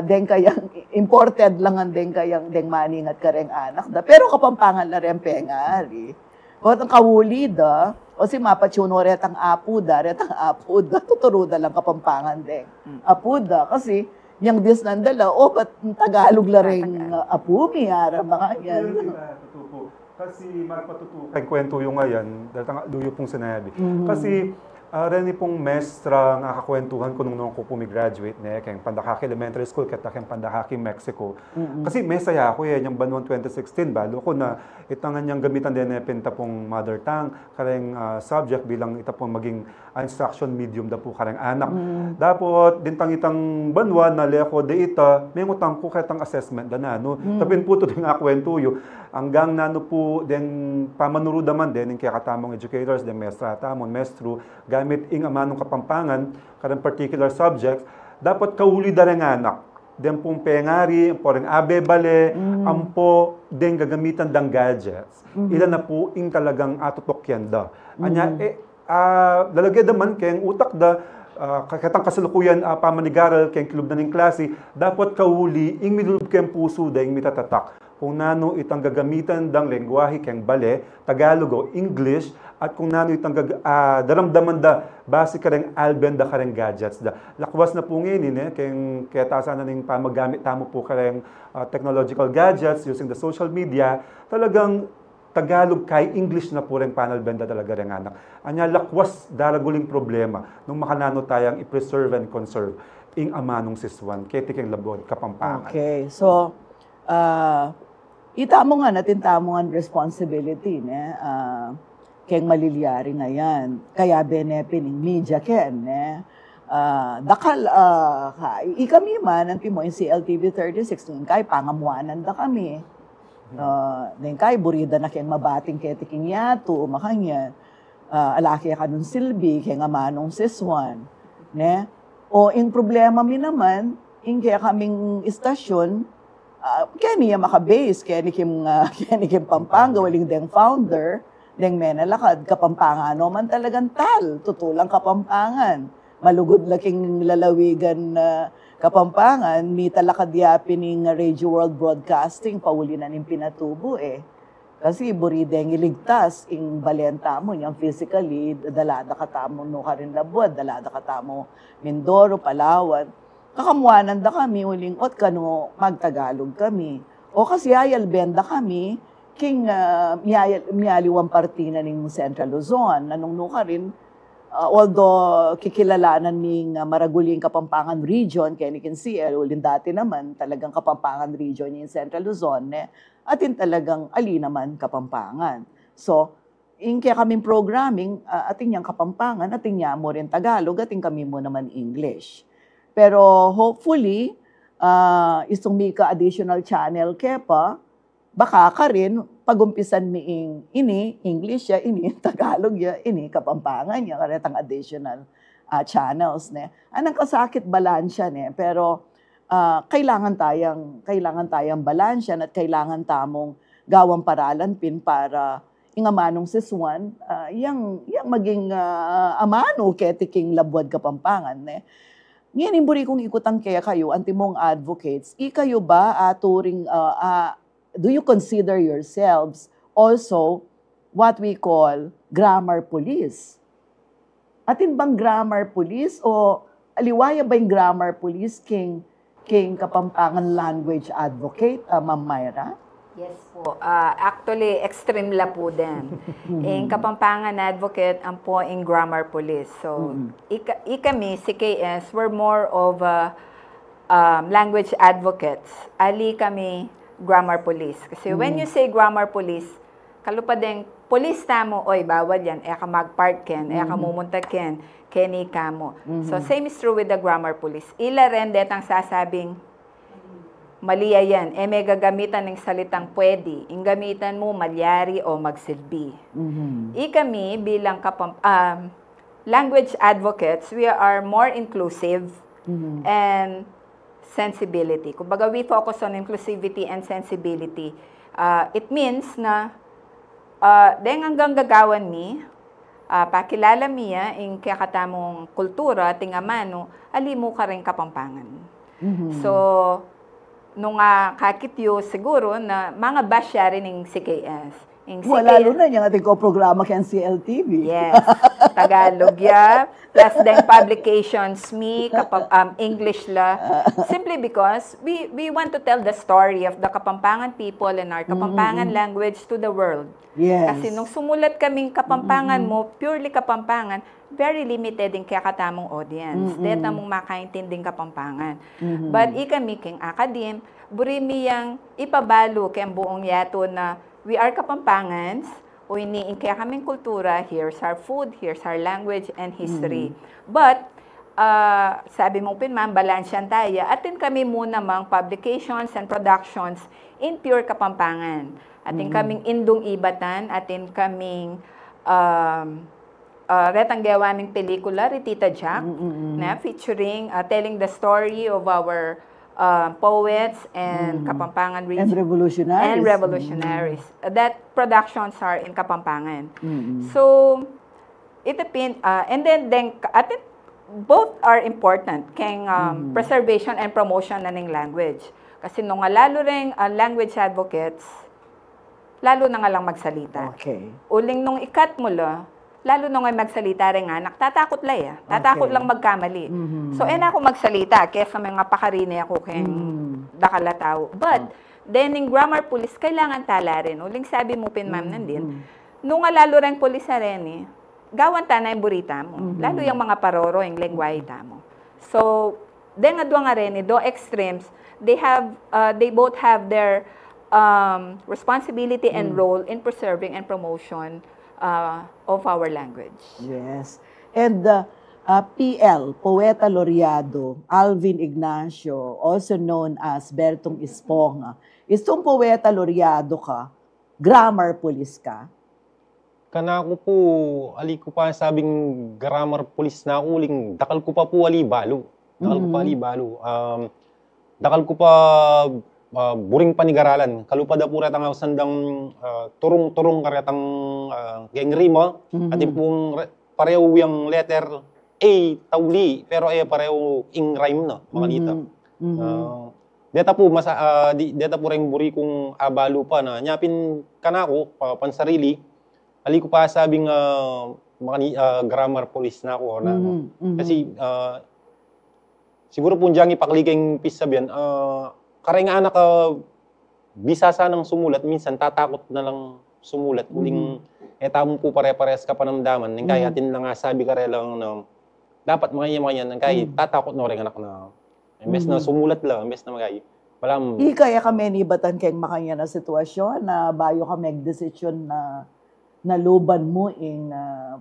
den kayang imported lang ang den kayang den maningat kareng anak da. Pero Kapampangan la rin pengari. O ang kawuli da, o si mapachuno retang apu da, tuturo da lang Kapampangan deng. Apu da, kasi yung disnandala, ba't Tagalog la rin apu, miyara mga yan.
Kasi magpatutukan kwento yung ngayon, dahil duyo pong sinabi. Kasi Reni pong mestra nga kakwentuhan ko nung ko pumigraduate ne kay Pandakaki Elementary School ket kay Pandakaki, Mexico. Kasi mesaya ako yung banwan 2016 balo ko na itangan niyang gamitan din penta pong mother tongue kareng subject bilang ita pong maging instruction medium da po kareng anak. Dapot dintang itang banwan na leko de ita may utang ko ketang assessment da na no. Tapin po to ding akwentuyo hanggang nano po den pamanurudaman din kay katamong educators den mestra tamon mestro gamit ing amanong kapampangan karang particular subjects dapat kauli da ring anak den pong pengari poreng abe bale ampo den gagamitan dang gadgets ilan na po ing talagang atutokyan da anya lalagay daman kay utak da kakatang kasalukuyan pamanigaral kay club na ning klase dapat kauli ing midulub kay puso da ing mitatatak kung nano itang gagamitan dang lengguwahe keng bale, Tagalog o English, at kung nano itang daramdaman da base kareng alben da kareng gadgets da. Lakwas na po ngayon kaya tasa na ning pamagamit tamo po kareng technological gadgets using the social media, talagang Tagalog kay English na po rin panel benda talaga rin anak. Anya lakwas daraguling problema nung makanano tayang i-preserve and conserve ing amanong siswan, kaya tiking labod kapampangan.
Okay, so itamo nga natin tamo ang responsibility ne keng malilyari na yan kaya benepin ng media ken ne dakal ikami man ang timo yung CLTV 36 kay pangamuanan da kami nen kay burida na ken mabating kay tiking yato makanya alaki ka nun silbi kay nga manong siswan ne o in problema mi naman in kaya kaming istasyon kaya niya makabase, kaya ni Kim Pampanga, waling deng founder, deng menalakad, Kapampangan, no man talagang tal, tutulang Kapampangan. Malugod laking lalawigan Kapampangan, may talakad yapin ng Radio World Broadcasting, pauli na ning pinatubo Kasi burideng iligtas, ing balenta mo, yung physically, dalada katamo no karin labod, dalada katamo Mindoro, Palawan, kakamuanan da kami, uling ot kano magtagalog kami. O kasi ayal benda kami, king miyaliwang partina ng Central Luzon. Nanong nuka rin, although kikilalanan ng Maraguling Kapampangan Region, kaya ni KNCL, ulin dati naman, talagang Kapampangan Region yung Central Luzon, atin talagang ali naman Kapampangan. So, kaya kaming programming, ating yung Kapampangan, ating niya mo rin Tagalog, ating kami mo naman English. Pero hopefully, isang mika additional channel kepa, baka ka rin, pagumpisan mi ini, English ya, ini, Tagalog ya, ini, Kapampangan ya, karetang additional channels. Anang kasakit balansya, pero kailangan tayang balansyan at kailangan tamong gawang paralan pin para ingamanong siswan, yang maging amano ketiking labwad Kapampangan. Ngayon, imburi kong ikutang kaya kayo, antimong advocates, ikayo ba turing, do you consider yourselves also what we call grammar police? Atin bang grammar police o aliwaya ba yung grammar police king Kapampangan language advocate, Ma'am Myra?
Yes po. Actually, extreme la po din. Yung Kapampangan advocate, ang po in grammar police. So, ikami, CKS, we're more of language advocates. Ali kami grammar police. Kasi when you say grammar police, kalupa din, police tamo, oy, bawal yan, ka mag-park ken, ka mumunta ken, keni ka mo. So, same is true with the grammar police. Ila rin detang sasabing, mali yan. May gagamitan ng salitang pwede. Yung gamitan mo, malyari o magsilbi. Kami bilang language advocates, we are more inclusive and sensibility. Kumbaga, we focus on inclusivity and sensibility. It means na dahil hanggang gagawan mi, pakilala miya yung kakatamong kultura, tingamano, alimu ka rin Kapampangan. So, nung kakityo siguro na mga basya rin ng CKS.
Lalo na yung ating ko-programa kay CLTV.
Yes. Tagalog ya. Plus then publications English la. Simply because we want to tell the story of the Kapampangan people and our Kapampangan language to the world.
Yes.
Kasi nung sumulat kaming Kapampangan mo, purely Kapampangan, very limited din kaya katamong audience. Deta mong makaintinding Kapampangan.
Mm-hmm.
But ikami king academe, burimi yang ipabalo kaya buong yato na we are Kapampangans, o iniin kaya kaming kultura, here's our food, here's our language and history. But, sabi mo pinman, balansyan tayo, atin kami muna mang publications and productions in pure Kapampangan. Atin kaming indong ibatan, atin kaming retang gawaming pelikula, Tita Jack, na featuring, telling the story of our poets and Kapampangan region.
And revolutionaries.
That productions are in Kapampangan. So, it depends, and then atin, both are important keng preservation and promotion na ng language. Kasi nung lalo rin language advocates, lalo na nga lang magsalita.
Okay.
Uling nung ikat mo lalo nung magsalita rin nga, tatakot lang tatakot lang magkamali. So, ako magsalita, kesa mga pakarini ako keng dakalataw. But, then, yung grammar police, kailangan tala rin. Uling sabi mo, ma'am, nandin. Nung lalo rin police rin, gawan ta na yung burita mo. Lalo yung mga paroro, yung lengguwahe mo. So, then nga doon nga rin, do extremes, they both have their responsibility and role in preserving and promotion of our language.
Yes. And PL, Poeta Laureado, Alvin Ignacio, also known as Bertong Esponga. Itong Poeta Laureado ka, grammar police ka?
Kanako po, ali ko pa sabing grammar police na uling, dakal ko pa po ali balo. Dakal ko pa ali balo. Dakal ko pa buring panigaralan. Kalupad po retang sandang turong-turong karetang geng rima. At pong pareho yung letter A, tauli, pero pareho ing rhyme na, mga nita. Deta po, deta po rin buri kong abalo pa na nyapin kanako, pansarili. Ali ko pa sabing grammar police na ako. Kasi siguro po diyang ipakligeng pisabihan, kareng anak bisasa ng sumulat, minsan tatakot na lang sumulat. Uling etamo po pare-pares ka panamdaman. Nang kaya atin na nga sabi ka rin lang na dapat mga yan, nang kaya tatakot na rin anak na imbes na sumulat lang, imbes na magay.
Kaya kami nibatan kayong makanya na sitwasyon na bayo ka mag-desisyon na naluban mo in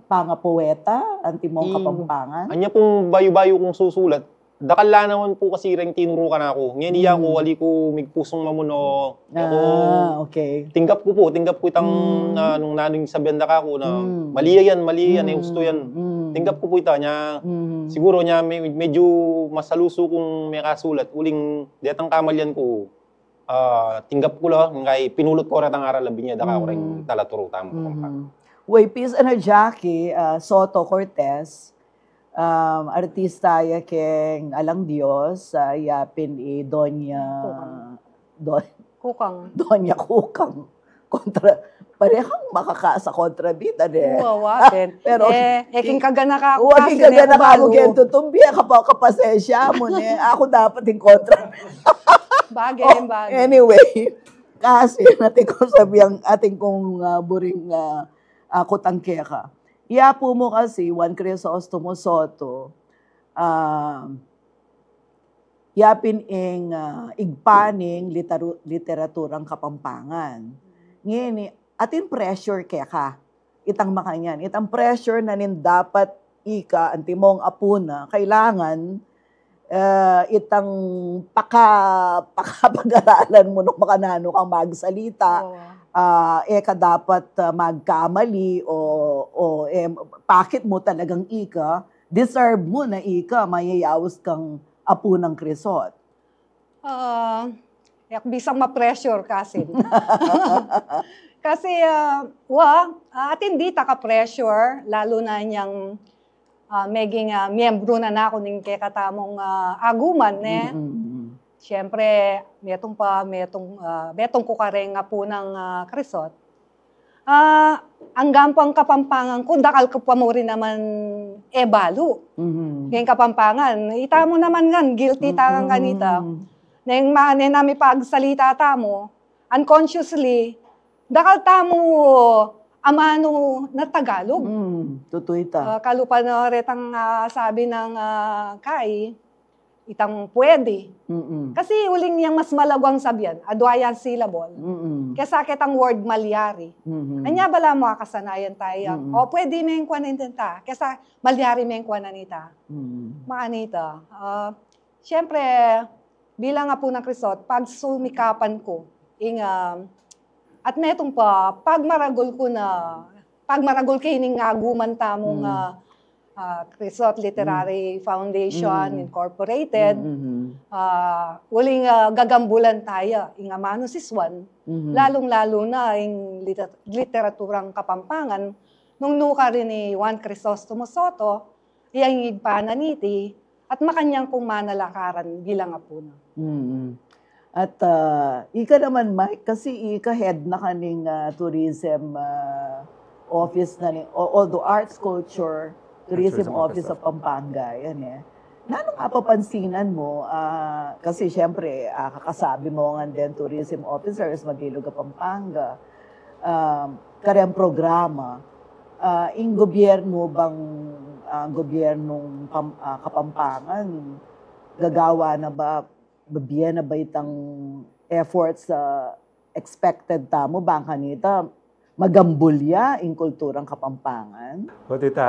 pangapoeta, antimong Kapampangan?
Anya pong bayo-bayo kong susulat. Dakala naman po kasi rin tinurukan ako. Ngayon iya ko, wali ko migpusong mamuno.
Okay.
Tinggap ko itang nung nanong sabihan da ko na mali yan, gusto yan. Tinggap ko po ita niya. Siguro niya medyo masaluso kung may kasulat. Uling detang kamalyan ko. Tinggap ko lang, ngay pinulot ko rin ang aral labi niya, daka ko rin talaturo tamo.
Peace and Jackie, Soto Cortez, artista ya keng Alang Diyos, yapin Doña Kukang. Parehang makakaasa kontrabida de.
Uwawatin.
Pero
king kagana ka.
King kagana ka mo kento tumbiya kapasensya mo ne. Ako dapat yung kontra.
Bagay.
Anyway, kasi natin ko sabi ang ating kong buring kutangke ka. Iapo mo kasi Juan Crisostomo Soto, yapin igpaning literaturang Kapampangan. Ngayon, atin pressure kaya ka. Itang makanyan. Itang pressure na dapat ika, antimong apuna, kailangan itang pakapag-aralan mo nung makanano kang magsalita. Dapat magkamali o bakit mo talagang ika, deserve mo na ika, mayayawas kang apo ng Crisot.
Bisang ma-pressure kasi. Kasi, atin di taka-pressure, lalo na niyang maging miyembro na ako ng kekatamong aguman, Siyempre, metong ko ka rin nga po ng Crisot. Ang gampang Kapampangan ko, dakal ko pa mo rin naman balo. Ngayon Kapampangan, ita mo naman nga, guilty tangang kanita. Nang namin pagsalita ta mo, unconsciously, dakal ta mo amano na Tagalog.
Tutoy ta.
Kalupa na retang sabi ng Kai, itang pwede. Kasi uling niyang mas malagwang sabihan, adwayan syllable. Kaya sakit ang word malyari. Anya bala mo kasanayan tayo. O pwede may kwanan ta. Kaya malyari may kwanan nita. Maanita. Siyempre, bilang nga po ng Crisot, pag sumikapan ko, at netong pa, pag maragol kayo ning aguman tamong Crisot Literary Foundation Incorporated, uling gagambulan tayo, amano siswan, lalong-lalo na yung literaturang Kapampangan, nung nuka rin ni Juan Crisostomo Soto, iyang igpananiti, at makanyang kung manalakaran bilang apuna.
At ika naman, Mike, kasi ika head na kaning tourism office na although arts, culture, tourism office of Pampanga, yan eh. Nanong kapapansinan mo, kasi syempre, kakasabi mo nga din tourism officers, Magilog Pampanga, karyang programa, yung gobyerno bang, gobyernong Kapampangan, gagawa na ba, babiyan na ba itang efforts sa expected tamo bang kanita magambulya in kulturang Kapampangan?
O tita,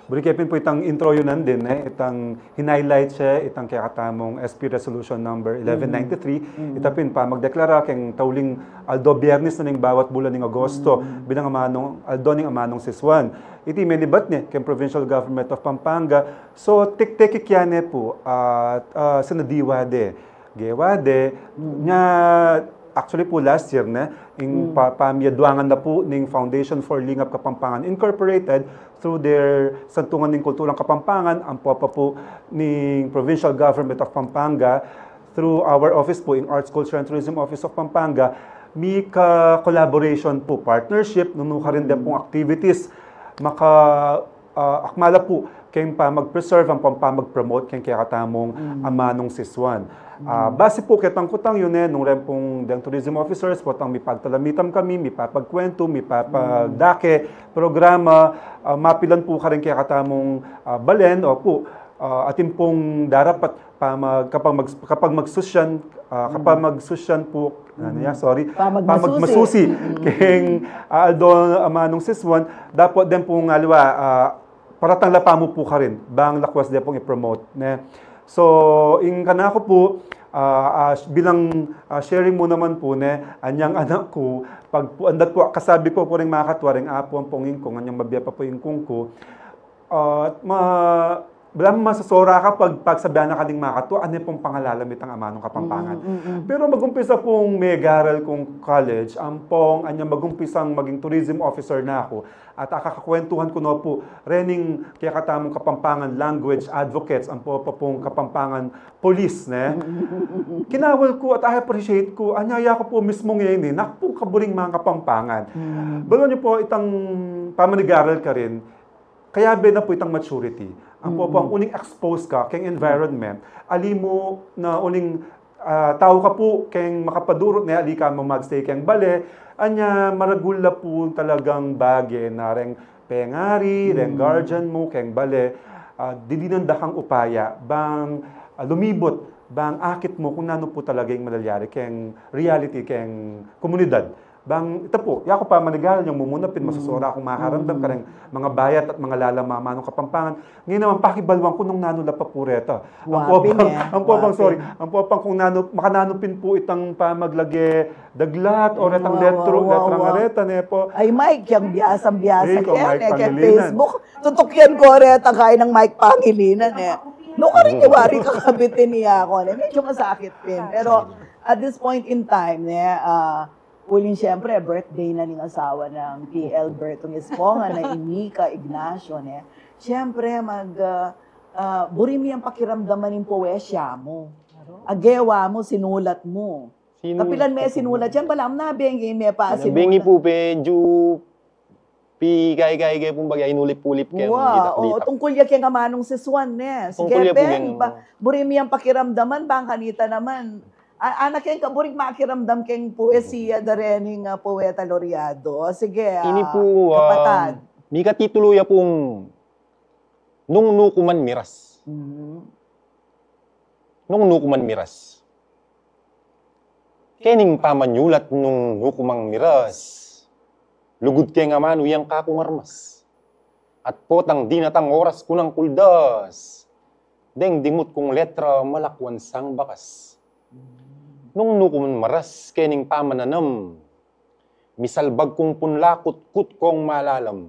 Burikepin po itang intro yun din, itang hinighlight siya, itang kaya katamong SP Resolution number 1193. Itapin pa, magdeklara keng tauling aldo biyernes na ning bawat bulan ng Agosto bilang amanong, aldo ning amanong siswan. Iti menibat ni keng Provincial Government of Pampanga. So, tik-tikikyane po, at sinadiwade. Gewade, nga actually po last year na, yung pamiyadwangan na po ng Foundation for Lingap Kapampangan Incorporated through their Santungan ng Kulturang Kapampangan, ang po ng Provincial Government of Pampanga through our office po, in Arts, Culture and Tourism Office of Pampanga, may collaboration po, partnership, nunuka rin din pong activities, akmala po, kayong pa mag-preserve, ang mag-promote, kayong kaya katamong amanong siswan. Base po kitang kutang yun nung rempong ng tourism officers, potang may pagtalamitam kami, may papagkwento, may papagdake, programa, mapilan po ka rin kaya katamong balen, o po, atin pong darapat kapag magsusyan, po, magmasusi, keng aldo amanong siswan, dapat din pong aliwa, paratang lapa mo po ka rin, bang lakwas din pong i-promote. So, in kanako po, bilang sharing mo naman po, anyang anak ko, pag andat po, kasabi ko po rin mga katwaring apo ang pongin ko, anyang mabiya pa po yung kung ko, Bilang masasora ka pag sabihan na kaling makato, ano pong pangalalamit ang amanong Kapampangan. Pero magumpisa pong may garal kong college, ampong anyang magumpisang maging tourism officer na ako, at akakakwentuhan ko na po, rening kaya katamong Kapampangan language advocates, ang po pong Kapampangan police, kinawal ko at I appreciate ko, anyaya ko po mismo ngayon, nakpo kaburing mga Kapampangan. Balo niyo po, itang pamanigaral ka rin, kaya na po itang maturity. Ang po ang uning expose ka keng environment, ali mo na uning tao ka po keng makapadurot na ali ka mo magstay keng bale, anya maragula po talagang bagay na reng pengari, reng guardian mo keng bale, dilinandakang upaya, bang lumibot, bang akit mo kung nano po talaga yung malalyari keng reality keng komunidad. Bang, ito po, yako pa manigaral yung mumunapin, masasura akong makaramdam ka rin mga bayat at mga lalama manong Kapampangan. Ngayon naman, pakibalwang ko nung nanula pa po reta. Ang popang kung makananupin po itang pamaglage daglat o retang letrang areta po.
Ay, Mike, yung biyasang-biyasa yan, Facebook. Tutok yan ko reta kaya ng Mike Pangilinan No ka rin iwari kakabitin niya ako. Medyo masakit din. Pero at this point in time, uling siyempre, birthday na ng asawa ng PL Bertong Esponga na Inika Ignacio. Siyempre, burimi ang pakiramdaman ng poesya mo. Agewa mo, sinulat mo. Kapilan may sinulat yan, balam na, bengi may pa sinulat.
Bengi po, medyo kaya pong bagay, inulip-ulip kayo.
Wow, tungkol yan kaya manong siswan. Sige, Ben, burimi ang pakiramdaman, bang kanita naman, Anak keng kaburing makiramdam keng poesiya da rening poeta laureado. Sige,
Ini po,
kapatad.
di ka tituloy pong nung nukuman miras. Nung nukuman miras. Kening pamanyulat nung nukumang miras. Lugod kay nga mano yang kakong armas. At potang dinatang oras ko ng kuldas. Deng dimut kong letra malakwan sang bakas. Nung nukuman maras kening pamananam. Misalbag kong punlakot kut kong malalam.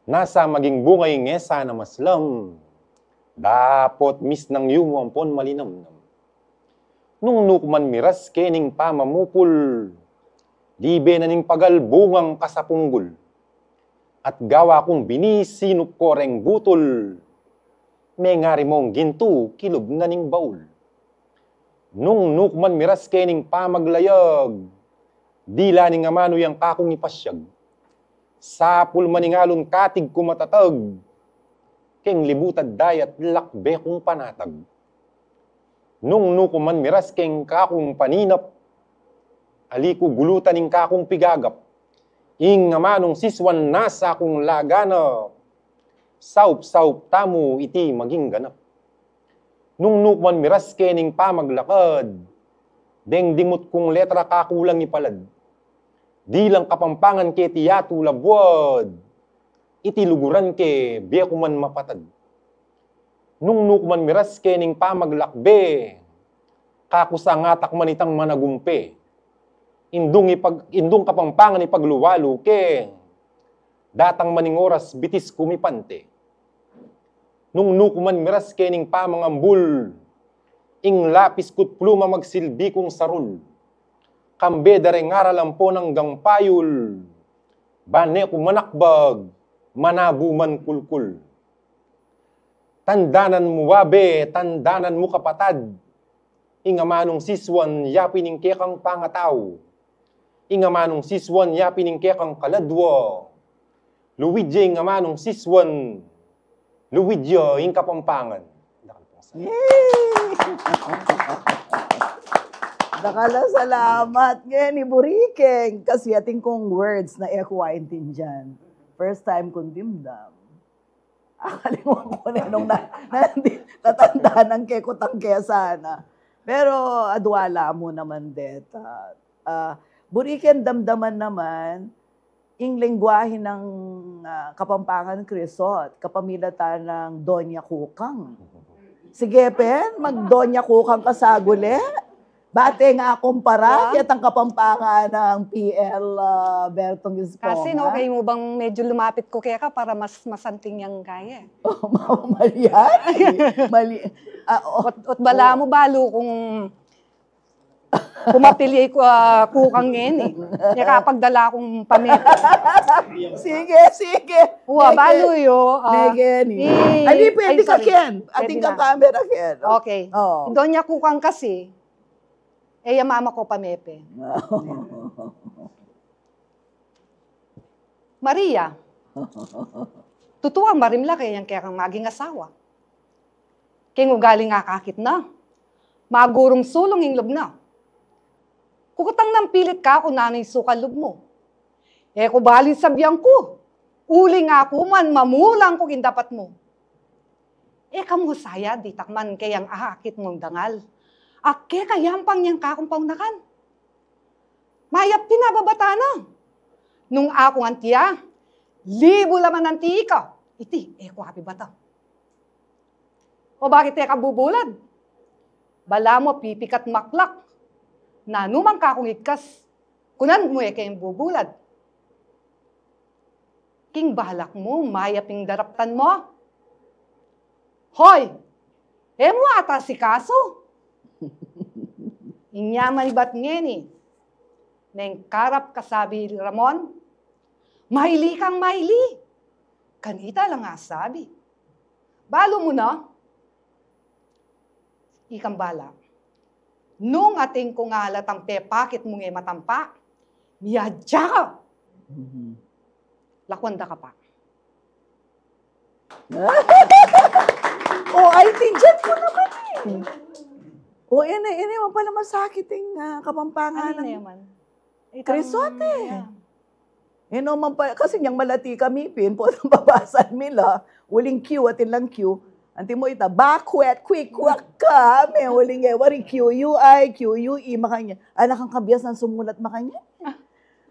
Nasa maging bungay ngesa na maslam. Dapot mis ng yumuampon malinamnam. Nung nukuman miras kening pamamupul. Dibe na ning pagalbungang kasapunggol. At gawa kong binisinup koreng butol. May ngari mong ginto kilog na ning baul. Nung nukuman miras kening pamaglayag. Dila ning amano yang kakong ipasyag. Sapul maningalon katig kumatatag. Keng libutad dayat lakbe kong panatag. Nung nukuman miras keng kakong paninap. Aliko gulutan ning kakong pigagap. Ing amanong siswan nasa akong laganap. Saup-saup tamo iti maging ganap. Nung nukuman miras kening pamaglakad. Deng dimut kong letra kakulang ipalad. Di lang kapampangan ke tiyatu labwad. Iti luguran ke biyakuman mapatad. Nung nukuman miras kening pamaglakbe. Kakusangatak manitang managumpe. Indung kapampangan ipagluwalo ke. Datang maning oras bitis kumipante. Nung nukuman miras kening pamangambul. Ing lapis kut pluma magsilbi kong sarul. Kambe dare ngaralampo ng gangpayul. Bane ko manakbag, manabuman kulkul. Tandanan mo wabe, tandanan mo kapatad. Ingamanong siswan yapining kekang pangataw. Ingamanong siswan yapining kekang kaladwa. Luwidya ingamanong siswan. Luwidya ing kapampangan.
Nakala salamat ngayon ni Burikeng kasi ating kong words na ekuwaintin dyan. First time kong dimdam. Akalimuan ko na nung natanda ng kekotang kesana. Pero adwala mo naman det. Burikeng damdaman naman ing lengguwahe ng Kapampangan Crisot, kapamilatan ng Doña Kukang. Sige, Pen, mag-Doña Kukang kasaguli. Bate nga kumpara, kaya ang Kapampangan ng PL Bertong Esponga.
Kasi okay mo bang medyo lumapit ko kaya ka para mas masanting yang kaya?
Mali yan. Mali.
Ot bala mo balo kung pumapili ko kukang ngayon eh. Kaya pagdala akong pameta.
Sige.
Uwa, balo yo.
Megeni. Ali, pwede ka, Ken. Ating ka camera, Ken.
Okay. Doon niya kukang kasi, mama ko pamepe. Maria, tutuwang marimla kaya kaya kang maging asawa. Kaya galing nga kakit na. Magurong sulong yung lob na. Kukutang nang pilit ka kung nanay sukal lob mo. Ko balin sabihan ko. Uli nga ako man, mamulang ko kindapat mo. Kamu saya, di takman kayang ahakit mong dangal. Kaya kayampang niyang kakong paunakan. Mayap pinababata na. Nung ako antiya, libo laman ang tika. Iti, ko happy bata. O bakit ka bubulad? Bala mo pipikat maklak. Na numang kakong ikas. Kunan mo kayong bubulad. King balak mo, mayaping daraptan mo. Hoy! Mo ata si kaso. Inyaman ibat ngeni. Neng karap kasabi Ramon. Mahili kang mahili. Kanita lang nga sabi. Balo mo na. Ikang bala. Nung ating kung halatang pepakit mo ngay matampa, miyadya ka. Lakwanda ka pa.
I think dyan ko naman eh. O, ini mo pala masakit yung Kapampangan.
Ano na yaman?
Krisote. Man pa, kasi niyang malati kami, pin po ang babasan nila, uling Q at ilang Q, anti mo ita, bakwet, quick, ka, may uling wari QUI, QUE, makanya, anak ang kabias ng sumulat makanya.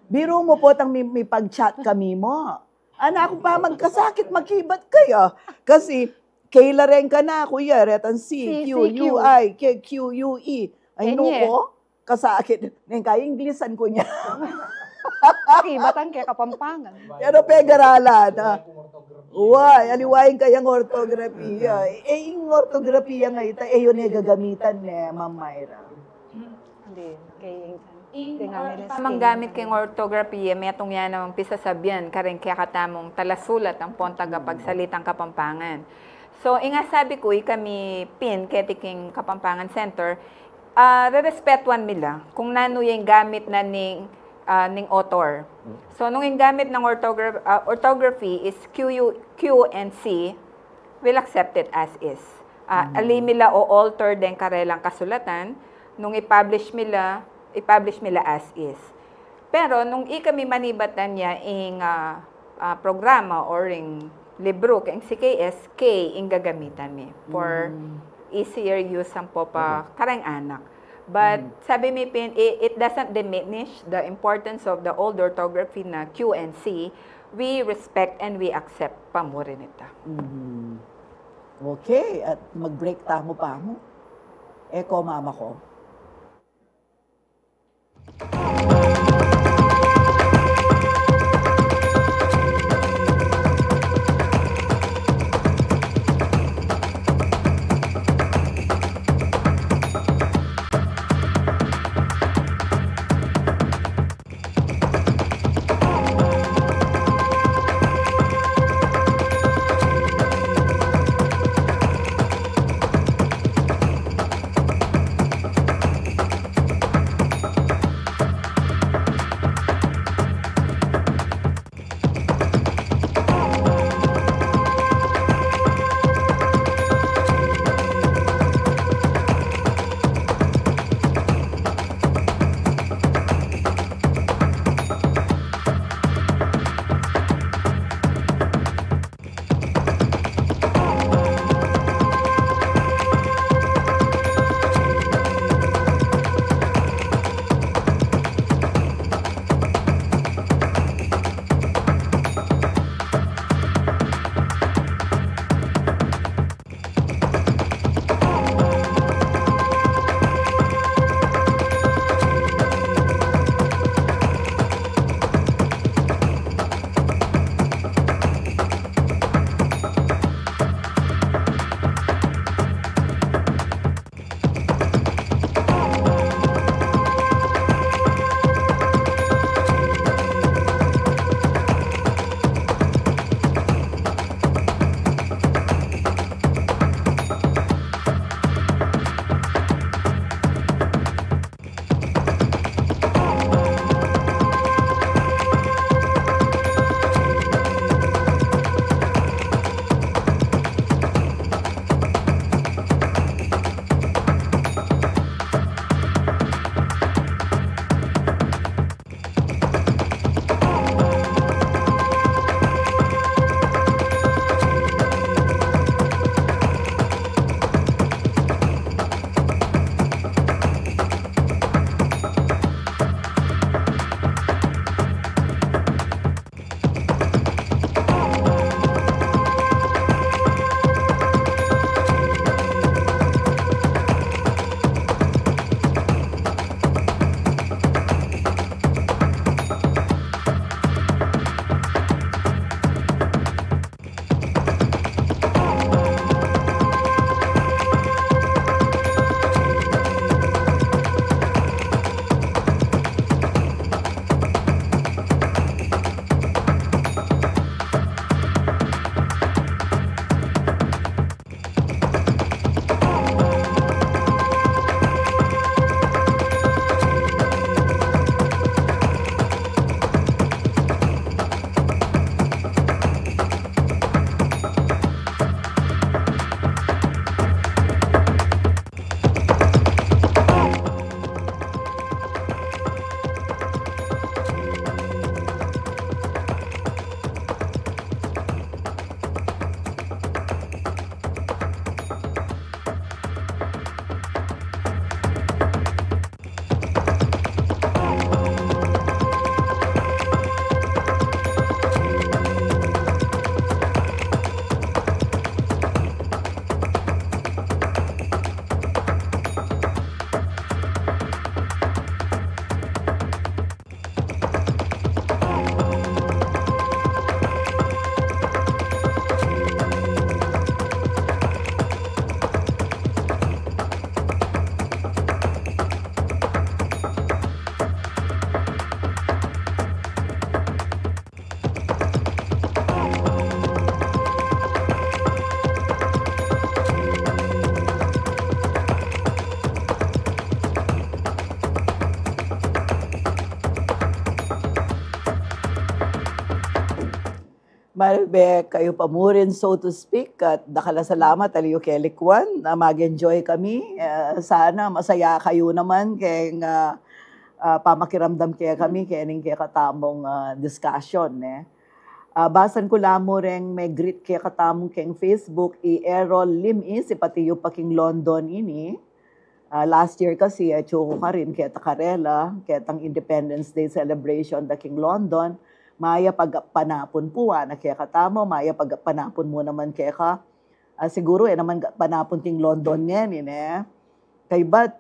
Biro mo po tang may pag-chat kami mo. Anak, kung pa magkasakit, makibat kayo. Kasi, kaila rin ka na, kuya, retan C, QUI, QUE. Ay, no ko, kasakit. Ngayon, kaya Inglesan ko niya.
Kibatan kay Kapampangan.
Pero pegarala na. Uway, aliwain kayang ortografiya. Yung ortografiya nga ita, yun yung gagamitan ni Ma'am Myra.
Hindi, kay
Tamang gamit kayong ortografiya, may atong yan namang pisasabyan, karing kaya katamong talasulat ang pontaga pagsalitang Kapampangan. So, sabi ko, kami pin, ketiking Kapampangan Center, re-respetuan nila kung nano yung gamit na ning author. So, nung yung gamit ng orthography is Q and C, we'll accept it as is. Alimila o alter din karelang kasulatan, nung i-publish nila as is. Pero, nung kami manibatan niya yung programa or yung libro, yung CKS, K yung gagamitan niya for easier use ang po pa karang anak. But sabi mi pin, it doesn't diminish the importance of the old orthography na Q and C. We respect and we accept pa mo rin ito.
Okay, at mag-break tamo pa mo. Eko, mama ko. Malbe, kayo pa mo rin, so to speak, at dakala salamat, aliyo kelikwan, na mag-enjoy kami. Sana masaya kayo naman, kaya pamakiramdam kaya kami, kaya ning kaya katamong discussion. Basan ko lamo rin, may greet kaya katamong kaya Facebook, i-Errol Limi, si pati yung paking London ini. Last year kasi, chuko ka rin, kaya takarela, kaya tang Independence Day celebration, da king London. Maya pagpanapon po, na kaya katamo, maya pagpanapon mo naman kaya ka. Siguro, naman panapon ting London ngayon, Kay bat,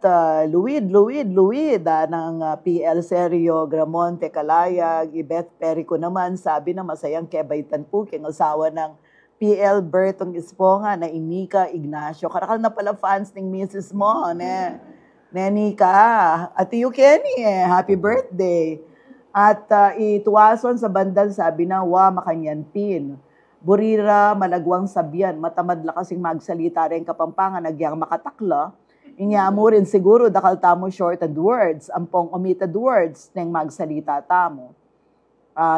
Luid, ng PL Serio, Gramonte, Calayag, Ibeth Perico naman, sabi na masayang kebaitan po, king asawa ng PL Bertong Esponga, na Inika Ignacio. Karakal na pala fans ng Mrs. mo, Nenika. Ate yu Kenny, happy birthday. At ituwason sa bandal, sabi na, makanyanpin. Burira, malagwang sabyan, matamad la kasing magsalita rin Kapampangan, nagyang makatakla. Inya mo rin siguro, dakal tamo shortened words, ampong omitted words, nang magsalita tamo.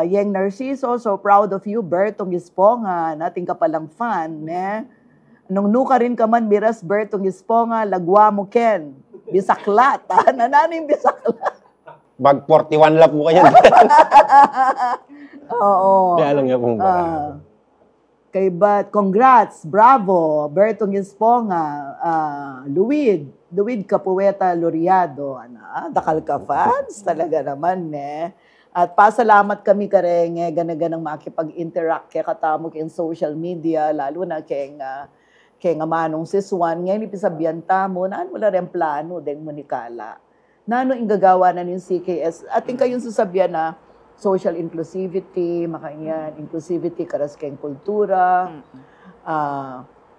Yang Narciso, so proud of you, Bertong Esponga, nating ka palang fan, Nung nuka rin ka man, Miras Bertong Esponga, lagwa mo ken, bisaklat, nananing bisaklat.
Bag 41 lang po kayo.
Oo.
Kaya alam niya pong ba.
Kay Bat, congrats, bravo, Bertong Esponga, Luid Capueta Loriado, dakal ka fans, talaga naman, At pasalamat kami kareng, ganaganang makipag-interact kaya katamo kay social media, lalo na kay nga manong si Swan, ngayon ipisabihan tamo, naan mo na rin plano, deng munikala. Nano ingagawa na yung CKS, ating kayong sasabihan na social inclusivity, makanyan, inclusivity, karas kayong kultura.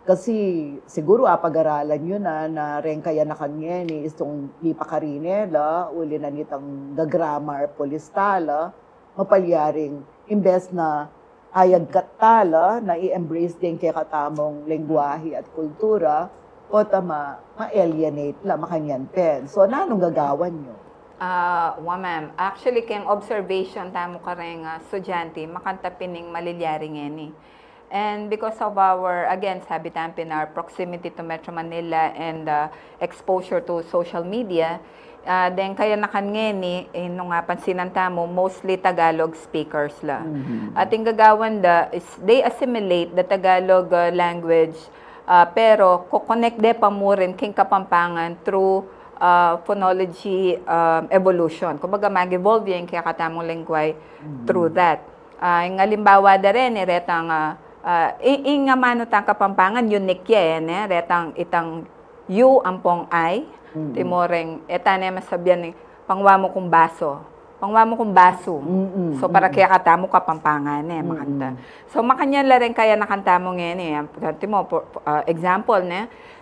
Kasi siguro pag-aralan yun na rin kaya na kanya ni itong lipakarinela, uli na nitang gagramar polistala, mapalyaring imbes na ayag katala, na i-embrace din kaya katamong lengguwahe at kultura, o ma-alienate la, makanyan pen. So, nanong gagawan nyo?
Ma'am, actually, kayong observation tamo ka rin estudyante, makanta pining malilyaring yan And because of our, again, sabi tampin, our proximity to Metro Manila and exposure to social media, then kaya nakangeni, nung pansinan tamo, mostly Tagalog speakers la. At yung gagawan is they assimilate the Tagalog language, pero kukonect de pa mo rin king Kapampangan through phonology evolution. Kumbaga mag-evolve yung kaya katamong lengguay through that. Yung halimbawa da rin, retang nga mano tang Kapampangan, unique yan, retang itang you ampong I, timoreng, etane masabyan ni pangwa mo kong baso. Pangwa mo kong baso. So, para kaya katamo Kapampangan, makanta. So, makanyan la rin kaya nakanta mo ngayon, example,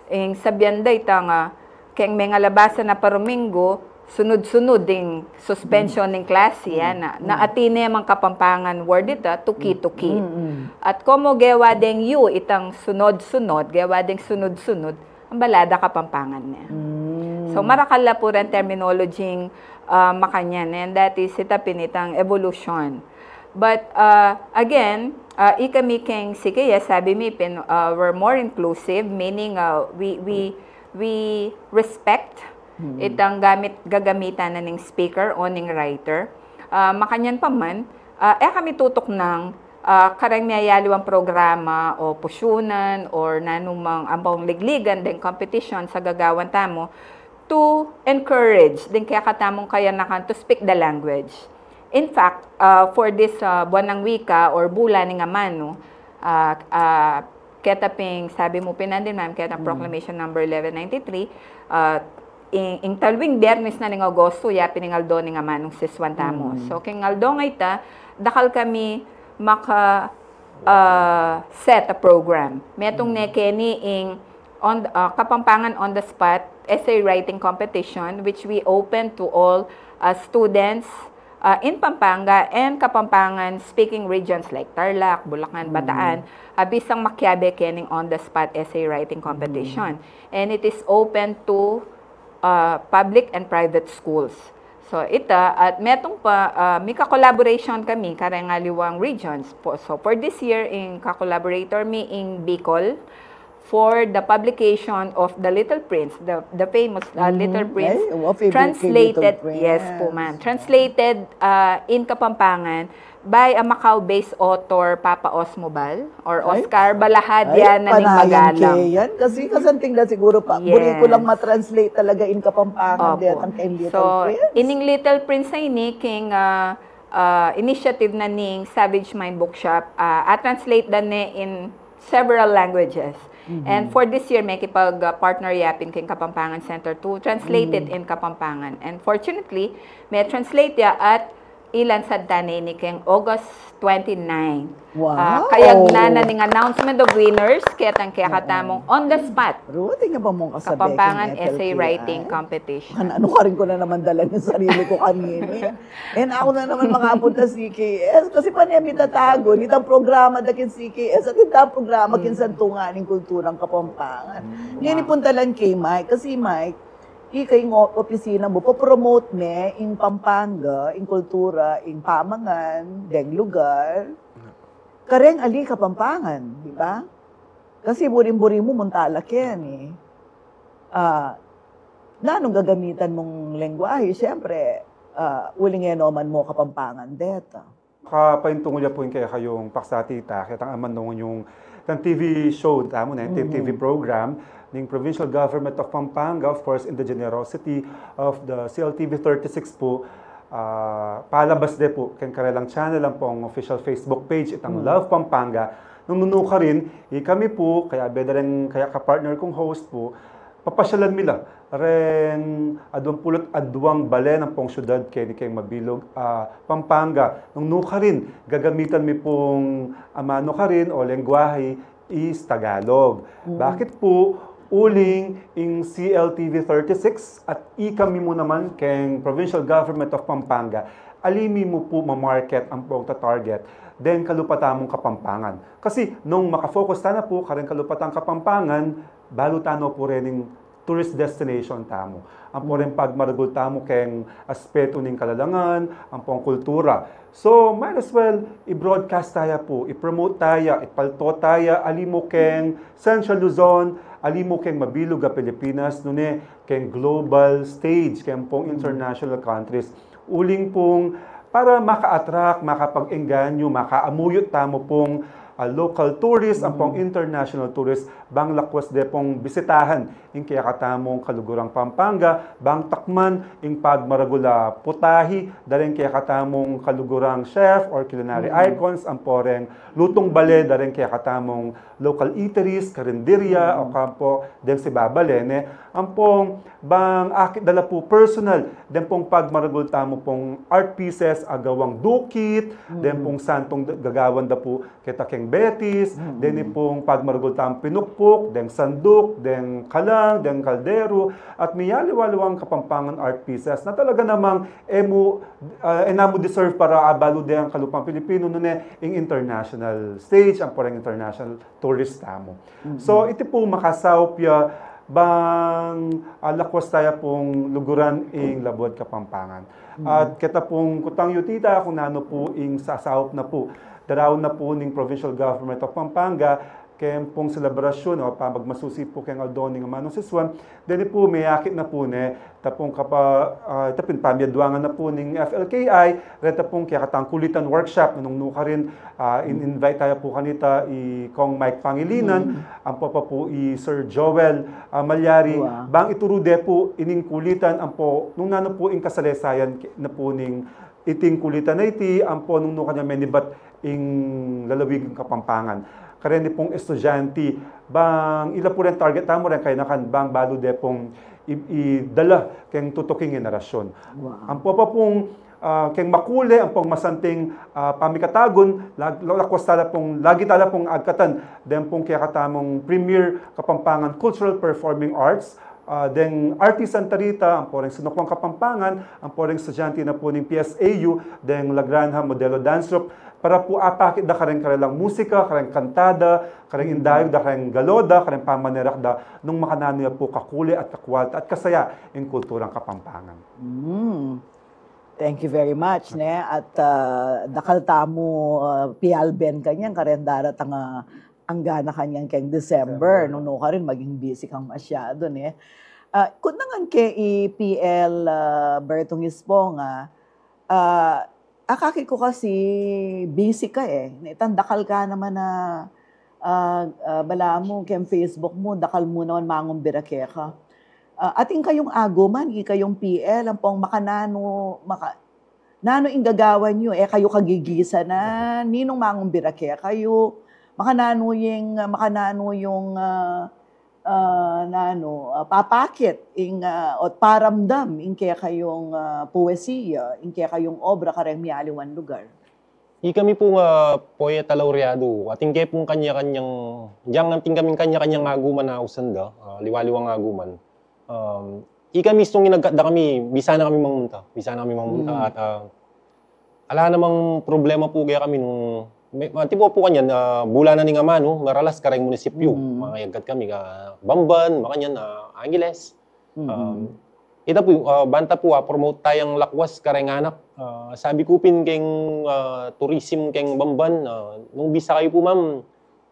yung sabyan da itang, kayang may ngalabasan na parumingo, sunod-sunod ding suspension ng klase, na atine mang Kapampangan word ito, tuki-tuki. At komo gawa ding you, itang sunod-sunod, gawa ding sunod-sunod, ang balada Kapampangan niya. So, marakala po rin terminology makanyan, and that is itapinitang evolution. But again, ikamiking sige, sabi mi we're more inclusive, meaning we respect itang gagamitan na ng speaker o ng writer. Makanyan pa man, kami tutok ng karang mayayaliwang programa o pusyunan or nanumang ambang ligligan din competition sa gagawan tamo to encourage din kaya katamong kaya nakan to speak the language. In fact, for this buwan ng wika or bulan ng amano, ketaping sabi mo pinandin ma'am, ketaping proclamation number 1193, ing talwing Biyernes na ng Agosto, ya piningaldo ng amanong siswan tamo. So, kingaldo nga ita, dakal kami maka set a program. Metong nekeni ing on Kapampangan on the spot essay writing competition, which we open to all students in Pampanga and Kapampangan speaking regions like Tarlac, Bulacan, Bataan, bisang makyabe kening on the spot essay writing competition. And it is open to public and private schools. So ita at metong pa may ka-collaboration kami karang liwang regions po. So for this year in ka-collaborator mi in Bicol for the publication of The Little Prince, the famous Little Prince, translated, yes po ma'am, translated in Kapampangan by a Macau-based author, Papa Osmobal, or Oscar Balahad yan na ning Magalang.
Yan. Kasi kasanting na siguro pa.
Yes.
Buri ko lang matranslate talaga in Kapampangan din ang kay Little Prince.
So, ining Little Prince na ini, king initiative na ning Savage Mind Bookshop, translate na ni in several languages. And for this year, may kipag-partner yapin king Kapampangan Center to translate it in Kapampangan. And fortunately, may translate ya at ilan sa tani ni king August 29.
Wow!
Kayag na ning announcement of winners, kaya katamong on the spot.
Ruti nga ba mong kasabi?
Kapampangan essay writing competition.
Ano ka rin ko na naman dala ng sarili ko kanina. And ako na naman makapunta CKS. Kasi pa niya mitatago, nitang programa dakin CKS at itang programa kinsan tunganing kulturang Kapampangan. Ngayon ipunta lang kay Mike. Kasi Mike, ikay ng opisina mo, papromote me in Pampanga, in kultura, in pamangan, deng lugar. Kareng ali Kapampangan, di ba? Kasi buring-buring mo muntalak yan eh. Na anong gagamitan mong lengguwahe? Siyempre, uling enoman mo Kapampangan deta.
Kapaintungol niya po yung kaya kayong paksatita, kaya tang aman nung yung TV show, tamo na yung TV program, ng Provincial Government of Pampanga, of course, in the generosity of the CLTV 36 po, palabas de po, kaya karelang channel lang po ang official Facebook page, itang Love Pampanga. Nung nunuka rin, kami po, kaya beda rin, kaya ka-partner kong host po, papasyalan mila. Ren, adwang pulot, adwang balen ang pong syudad kay Mabilog, Pampanga. Nung nuka rin, gagamitan mi pong amano ka rin o lengguwahe is Tagalog. Bakit po? Uling in CLTV 36 at ikami mo naman kay Provincial Government of Pampanga, alimi mo po ma-market ang pong target, then kalupatamong Kapampangan. Kasi nung makafocus na po, kareng kalupatang Kapampangan, balutano po rin yung tourist destination tamo. Ang po rin pagmaragul tamo keng aspeto ng kalalangan, ang pong kultura. So, might as well, i-broadcast tayo po, i-promote tayo, ipalto tayo, alimo keng Central Luzon, alimo keng Mabilog a Pilipinas, nune keng global stage, keng pong international countries. Uling pong para maka-attract, makapag-engganyo, makaamuyot tamo pong local tourists, ang pong international tourists, bang lakwas de pong bisitahan, yung kaya katamong kalugurang Pampanga, bang takman, yung pagmaragula putahi, daring kaya katamong kalugurang chef or culinary icons, ang poreng lutong bale, daring kaya katamong local eateries, karinderya, o kampo, den si Babalene, ang pong bang akit dala po personal, den pong pagmaragul tamo pong art pieces, agawang dukit, den pong santong gagawan da po kita keng betis, den pong pagmaragul tamo pinukpok, den sanduk, den kalang, den kaldero, at miyaliwaliwang Kapampangan art pieces na talaga namang enamo deserve para abalo de ang kalupang Pilipino nune ing international stage, ang poreng international tourist tamo. So iti po makasawpya bang lakwas tayo pong luguran ing Labod Kapampangan. At kita pong kutang yutita kung nano po ing sasawp na po. Daraw na po ning Provincial Government of Pampanga kem pong selebrasyon o pamagmasusi po keng Aldoning Manong Siswan, deni po may akit na po ne, tapong tapin pamyadwangan na po ning FLKI, reta pong kaya katang kulitan workshop, nung nuka rin, invite tayo po kanita kong Mike Pangilinan, ang pa po Sir Joel Malyari, bang iturude po ining kulitan, ang po, nung nano po ing kasalesayan na po ning iting kulitan na iti, ang po nung nuka niya menibat ing lalawig ng Kapampangan. Kareni pong estudyante, bang ila po rin target tamo rin kayo nakan bang balo de pong idala keng tutuking generasyon. Ang po pa pong keng makule, ang pong masanting pamikatagon, lakwas tala pong, lagi tala pong agkatan, den pong kaya katamong Premier Kapampangan Cultural Performing Arts, den artisan tarita, ang poreng sinukwang Kapampangan, ang poreng estudyante na po ng PSAU, den La Granja Modelo Dance Troupe, para po apakit da kareng karelang musika, kareng kantada, kareng indayog da kareng galoda, kareng pamanerak da, nung makanano po kakuli at kakwalta at kasaya yung kulturang Kapampangan.
Thank you very much, ne? At dakal tamo pialben kanyang karendarat ang gana kanyang keng December. Nung ka rin, maging busy kang masyado, ne? Kung nangan ke PL Bertong Isponga, akaki ko kasi busy ka eh. Itandakal ka naman na bala mo, kem Facebook mo, dakal mo naman mangumbira ka. Ating kayong aguman, kayong PL, ang pong nano ing gagawan nyo, kayo kagigisa na, ninong mangumbira kayo, makanano yung papakit at paramdam ing kaya kayong poesiya, ing kaya kayong obra kareng mialiwan lugar.
Kami po poeta laureado, ating kaya pong kanya-kanyang, diyang ating kaming kanya-kanyang aguman na usanda, liwaliwang aguman. Kami istong inagkada kami, bisa na kami mamunta at ala namang problema po kaya kami nung, tipo po kanyan, bula na ni nga mano, maralas kareng munisipyo, mga yagkat kami, Bamban, mga kanyan, Angeles. Ito po, banta po, promote tayong lakwas kareng anak. Sabi ko pin keng tourism keng Bamban, nung bisa kayo po ma'am,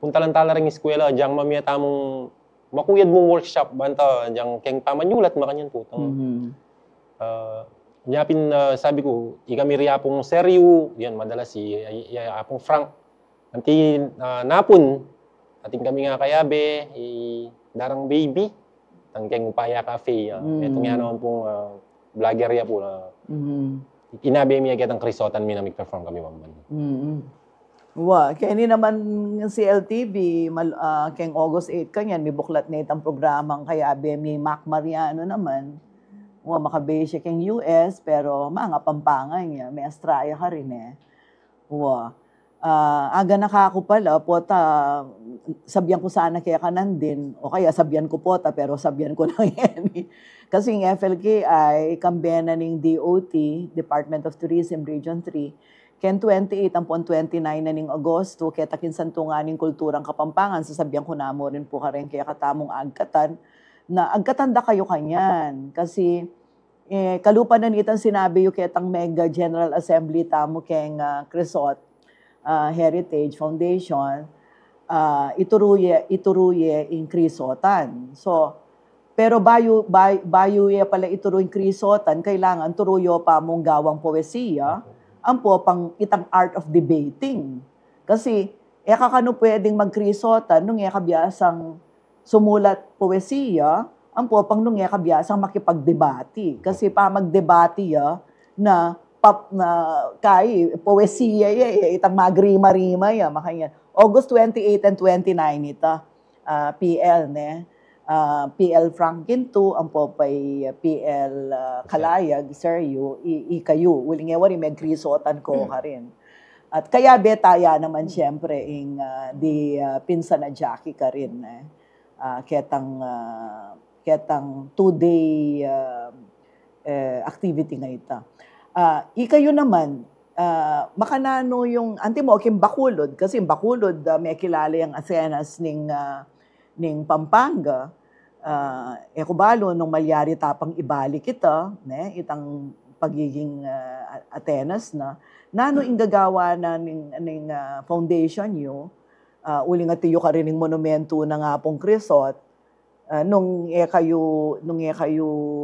punta lang tala ring eskwela, diyang mamaya tamong makuyad mong workshop, banta, diyang keng pamanyulat, mga kanyan po. Nyapin, sabi ko, kami riya pong seryo, yan, madalas si apong Frank. Nanti napon, ating kami nga kayabe, darang baby, tangkeng upaya cafe. Itong yan naman pong vlogger ya po na inabe miya kitang krisotan mi na mag-perform kami mamman.
Kaya ni naman si LTV, keng August 8 kanyan, may buklat na itang programang kayabe, may Mac Mariano naman. Makabase keng US, pero mga Pampangan niya, may Astraya ka rin eh. Aga nakako pala, sabyan ko sana kaya kanan din, o kaya sabyan ko pota, pero sabyan ko na yan. Kasi yung FLK ay kambena ng DOT, Department of Tourism, Region 3, ken 28 ang 29 na ning Agosto, kaya takinsantungan ng kulturang Kapampangan, sasabihan ko na mo rin po ka rin kaya katamong agkatan, na agkatanda kayo kanyan. Kasi kalupa na nitan sinabi yung ketang Mega General Assembly tamo keng Cresot Heritage Foundation, ituruye in Cresotan. So, pero bayo pala ituruye in Cresotan, kailangan turuyo pa mong gawang poesiya, ang po pang itang art of debating. Kasi, kakano pwedeng mag-Cresotan nung kabiyasang sumulat poesiya, ang po pang nung kabiyasang makipagdebati. Kasi pa magdebati na poesiya itang magrima-rima makanya. August 28 and 29 ita, PL ne. PL Franklin 2, ang po pay PL Kalayag, Seryo, ikayo. Uling wari mag-Cresotan ko ka rin. At kaya betaya naman siyempre di pinsan na Jackie ka rin. Ketang 2-day activity nga ita. Ikayo naman, makanano yung, anti mo, kim Bacolod, kasi Bacolod may kilala yung Asenas ning Pampanga. Ekubalo, nung malyari tapang ibalik kita, itang pagiging Atenas na, nano ingagawa na ning foundation nyo, uling at tiyo ka rin ng monumento na nga pong Cresot, nung kayo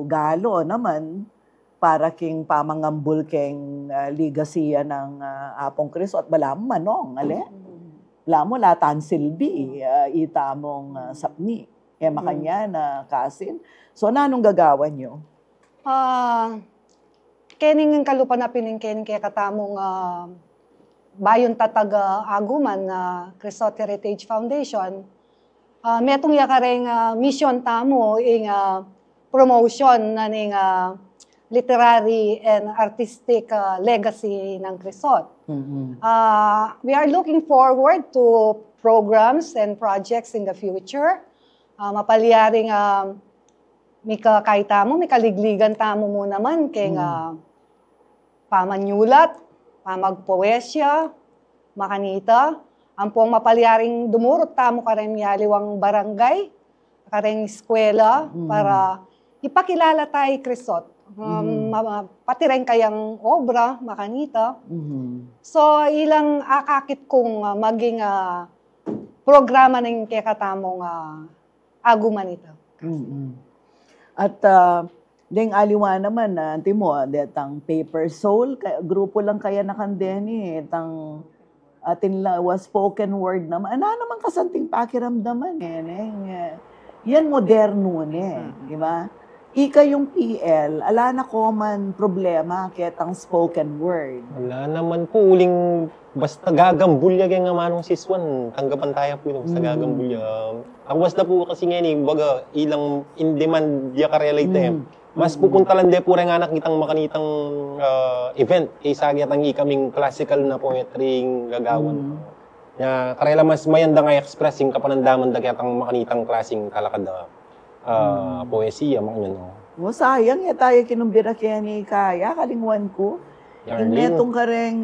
galo naman, para king pamangambul keng ligasiya ng apong Cresot, bala mo manong, bala mo latan silbi, ita mong sapni. Makanya na kasin. So, nanong gagawan nyo?
Kening kalupa na piningkening kaya katamong bayon tatag aguman na Cresot Heritage Foundation, metong yakareng mission tamo ing promotion na ning literary and artistic legacy ng Cresot. We are looking forward to programs and projects in the future. Mapalyaring mika kaita mo, mika ligligan tamo mo naman keng pamanyulat, pamagpoesya, makanita, ang pong mapalyaring dumurot tamo kareng yaliwang barangay, kareng eskwela, para ipakilala tayo Cresot. pati rin kayang obra, makanita. So, ilang akakit kong maging programa ng kekatamong aguman ito.
At ding aliwa naman na antimo detang Paper Soul grupo lang kaya nakandeni tang atin la was spoken word naman ana naman kasanting pakiramdaman yan moderno di ba? Ika yung PL, ala na common problema ketang spoken word.
Wala naman po, uling basta gagambulya kaya nga manong siswan, tanggapan tayo po basta gagambulya. Awas na po kasi ngayon baga ilang in-demand ya ka-relate mas pupunta lang de po rin anak kitang makanitang event, kaysa kitang ikaming classical na poetry gagawan. Karela mas mayanda nga expressing kapanandaman da kitang makanitang klaseng kalakada. Poesiya, mga yun.
Sayang tayo kinumbira kaya ni Kaya, kalingwan ko. Inetong ka rin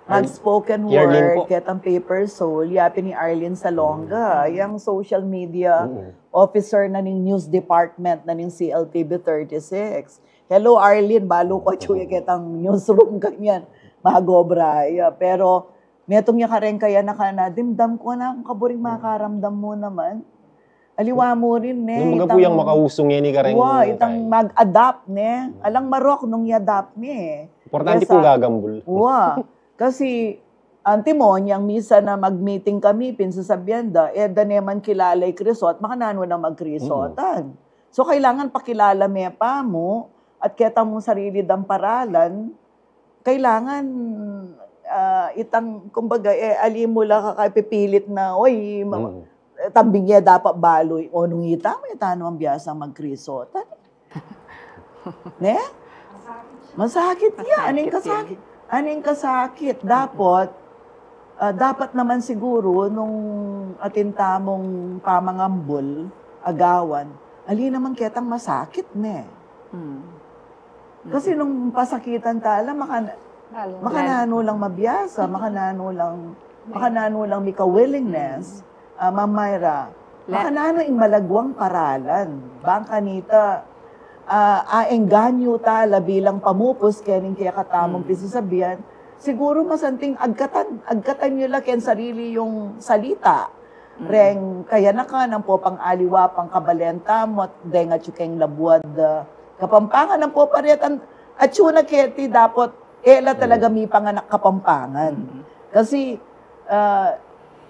mag-spoken word, ketang Paper Soul, yapi ni Arlene Salonga, yung social media officer na ng news department na ng CLTV 36. Hello Arlene, balo ko chuya ketang newsroom ganyan, magobra. Pero, netong niya ka rin kaya dimdam ko na, ang kaburing makaramdam mo naman. Aliwa mo rin,
Yung mga po yung makausong yan ni Kareng.
Itang mag-adapt, Alang marok nung i-adapt,
Importante po gagambul.
Kasi, antimo, niyang misa na mag-meeting kami, pinsasabihan da naman kilalay krisot, makanano na magkrisotan. So, kailangan pakilala pa mo, at keta mong sarili dang paralan, kailangan, kumbaga, alimula ka pipilit na, oy, tambing niya dapat baloy. O nung ita, may tanong ang biyasa magkrisotan. Masakit yan. Aning kasakit. Dapat naman siguro nung atintamong pamangambol, agawan, ali naman ketang masakit, Kasi nung pasakitan tala, makanano lang mabiyasa, makanano lang mika willingness, Ma'am Myra, makanano ing malagwang paralan. Bangkanita, aengganyo tala bilang pamupos kening kaya katamong pisisabihan, siguro masanting agkatan nyo lang ken sarili yung salita. Reng, kaya na ka ng po pang aliwa, pang kabalenta mo, at denga chukeng labuad, kapampangan ng po pariatan, at yun na keti dapat, ela talaga may panganak kapampangan. Kasi,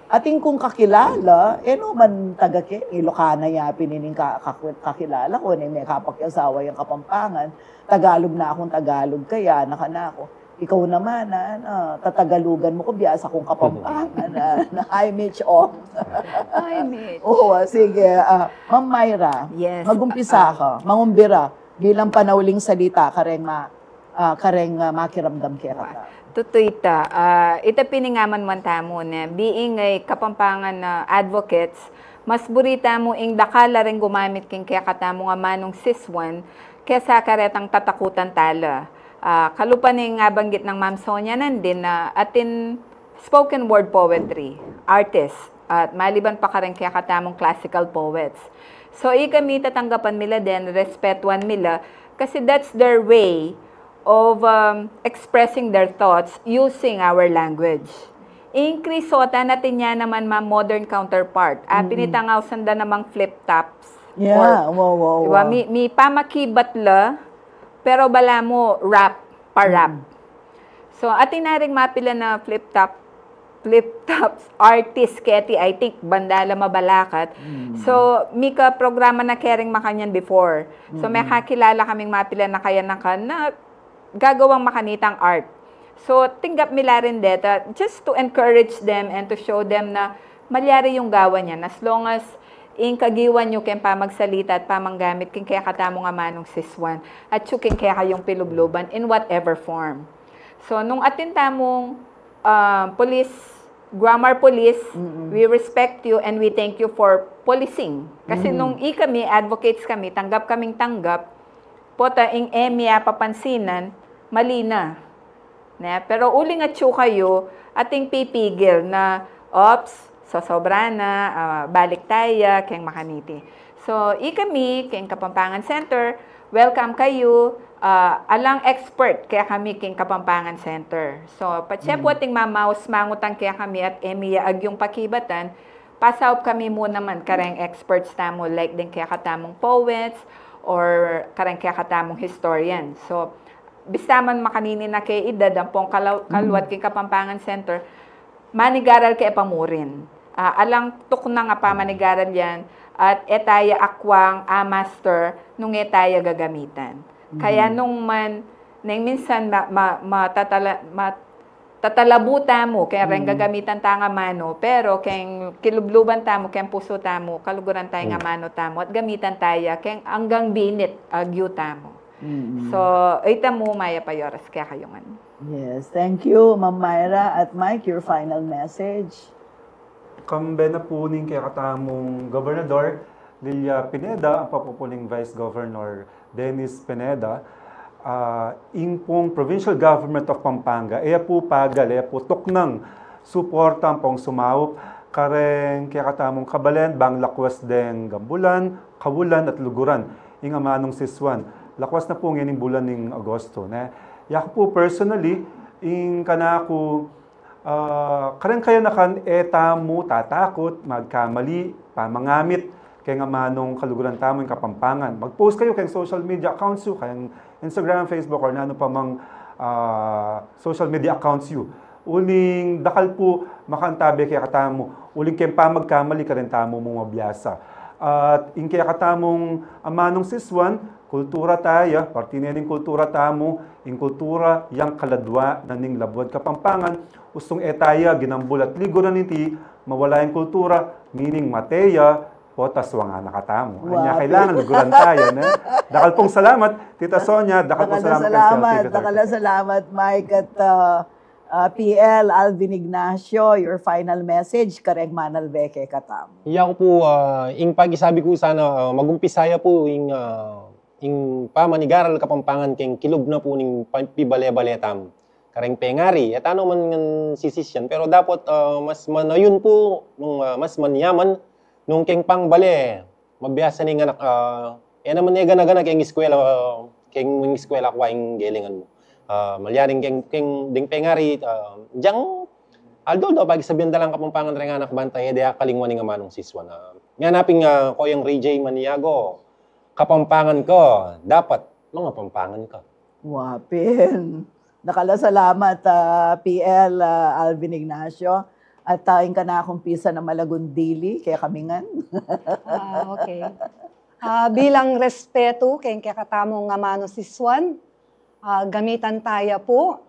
ating kung kakilala, no man taga-ke, Ilocana yapin nining kakilala ko, may kapakyasawa yung Kapampangan, Tagalog na akong Tagalog, kaya nakanako. Ikaw naman, tatagalugan mo ko, biyasa kong Kapampangan, na hi Mitch,
Hi Mitch.
Sige, Ma'am Myra, magumpisa ka, mangumbira, bilang panauling salita, kareng makiramdam kaya ka.
Tutuita, ita piningaman man tamo na being ay Kapampangan na advocates, mas burita mo ing dakala rin gumamit king kaya katamo nga manong siswan kesa karetang tatakutan tala. Kalupan nga banggit ng Ma'am Sonia nandin na atin spoken word poetry, artist, at maliban pa ka rin kaya katamong classical poets. So, ikami tatanggapan nila din, respetuan nila, kasi that's their way of expressing their thoughts using our language. Increase sota natin niya naman modern counterpart. Pinitangaw sanda namang flip-tops.
Wow.
Diba? Mi pamakibat la, pero bala mo rap, pa-rap. So, atin na rin mapila na flip-tops artist keti, I think, bandala mabalakat. So, mika programa na caring makanyan before. So, may kakilala kaming mapila na kaya na gagawang makanitang art. So, tinggap nila rin deta just to encourage them and to show them na malyari yung gawa niyan. As long as kagiwan nyo kaya pamagsalita at pamanggamit king kaya katamo nga manong siswan at chuking kaya kayong pilubluban in whatever form. So, nung atintamong grammar police, we respect you and we thank you for policing. Kasi nung kami, advocates kami, tanggap, pota ing emya papansinan, mali na. Pero uling at kayo, ating pipigil na, sobra na, balik tayo, kayong makaniti. So, kami, kayong Kapampangan Center, welcome kayo. Alang expert kaya kami king Kapampangan Center. So, patsepwa ting mamaus mangutang kaya kami at emiya agyong pakibatan, pasaw kami mo naman kareng experts tamo like din kaya katamong poets or kareng kaya katamong historian. So, bistaman makanini na kay edad ang pong kaluwat king Kapampangan Center, manigaral kay pamurin. Alang tuk na nga pa manigaral yan at etaya akwang master nung etaya gagamitan. Kaya nung minsan tatalabuta mo, kaya rin gagamitan ta nga mano, pero kaya kilubluban tamo, kaya puso tamo, kaluguran tayo nga mano tamo, at gamitan tayo, kaya hanggang binit, agyo tamo. So, ita mo, Maya Payoras, kaya kayo man.
Yes, thank you, Ma'am Myra. At Mike, your final message.
Kambe na po ning kaya katamong Gobernador Lilia Pineda, ang papupuling Vice Governor Dennis Pineda, pong Provincial Government of Pampanga, po pagal, po tuknang suportang pong sumaup, kareng kaya katamong Kabalen, bang lakwas deng Gambulan, Kawulan at Luguran, ing amanong siswan. Lakwas na po ngayon bulan ng Agosto. Yak po personally, ing kanako, kareng kaya nakan etamo tatakot, magkamali, pamangamit, kaya nga manong kaluguran tamo yung Kapampangan. Mag-post kayo kayong social media accounts yun, kayong Instagram, Facebook, or ano pa mang social media accounts yun. Uling dakal po makantabi kaya katamo. Uling kaya pa magkamali ka rin tamo mong mabiyasa. At yung kaya katamong amanong siswan, kultura tayo, partinening kultura tamo, yung kultura yang kaladwa na ning labuan Kapampangan, ustong etaya, ginambul at ligo na niti, mawala yung kultura, meaning mateya, potas nga nakatamo. Wow. Anya kailangan luguran tayo. Dakal pong salamat, Tita Sonia. Dakal pong salamat.
Dakal salamat, Mike at PL Alvin Ignacio. Your final message, kareng manal beke katamo.
Iya ko po, ing pag-isabi ko sana, magumpisaya po ing pamanigaral Kapampangan keng kilub na po ning pibale-baletam. Kareng pengari, at ano man sisisyan. Pero dapat mas manayon po, mas manyaman, nung keng pang bale, mabiyasa ning anak, yan naman niya gana-gana keng eskwela, keng eskwela kwa ing gelingan mo. Malyaring keng ding pengari, diyang, although daw, pag sabihan dalang Kapampangan rin anak bantay, di kalingwan nga manong siswa na. Nga naping ko yung Ray J. Maniago, Kapampangan ko, dapat mga Pampangan ka.
Wapin. Nakalasalamat, PL Alvin Ignacio. At taing ka na akong pisa na malagundili, kaya kamingan.
Okay. Bilang respeto, kaya katamong nga mano siswan, gamitan tayo po,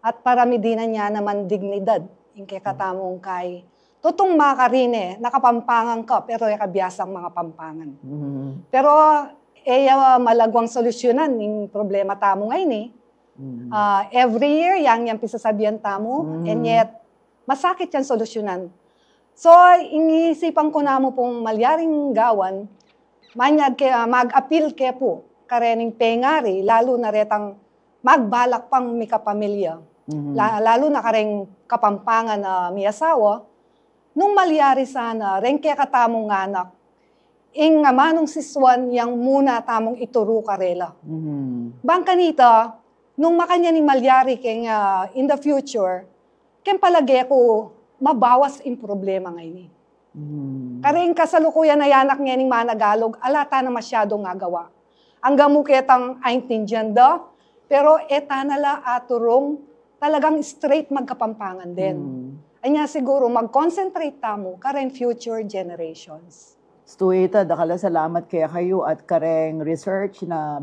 at paramidinan niya naman dignidad, yung kaya katamong kay, tutong makarine, nakapampangan ka, pero kabiyasang mga Pampangan. Pero, malagwang solusyonan, yung problema tamo ngayon every year, yang pisasabihan tamo, and yet, masakit yan solusyonan. So, inisipan ko na mo pong malyaring gawan, mag-appeal ke po, karening pengari, lalo na retang magbalak pang may kapamilya, lalo na kareng Kapampangan na may asawa, nung malyari sana, ren kaya katamong anak, ing manong siswan yang muna tamong ituro karela. Bang kanita, nung makanya ni malyari keng in the future, kaya palagi ko, mabawas in problema ngayon. Karing kasalukuyan na yanak ngayon managalog, alata na masyadong agawa. Ang gamuketang aintindihan da, pero eta nala aturong talagang straight magkapampangan din. Anya siguro mag-concentrate tamo karing future generations.
Stuita, dakala salamat kaya kayo at kareng research na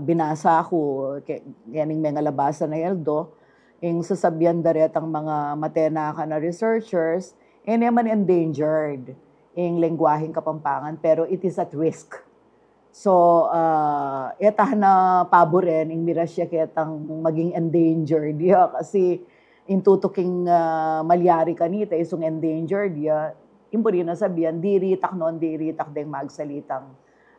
binasa ko, yaning mga labasan na Eldo, yung sasabihan daret ang mga matenaka na researchers, naman endangered yung lengguaheng Kapampangan, pero it is at risk. So, etah na paboren, yung mirasya ketang maging endangered, kasi yung tutuking malyari kanita, isong endangered, impuri na sabihan, diritak deng magsalitang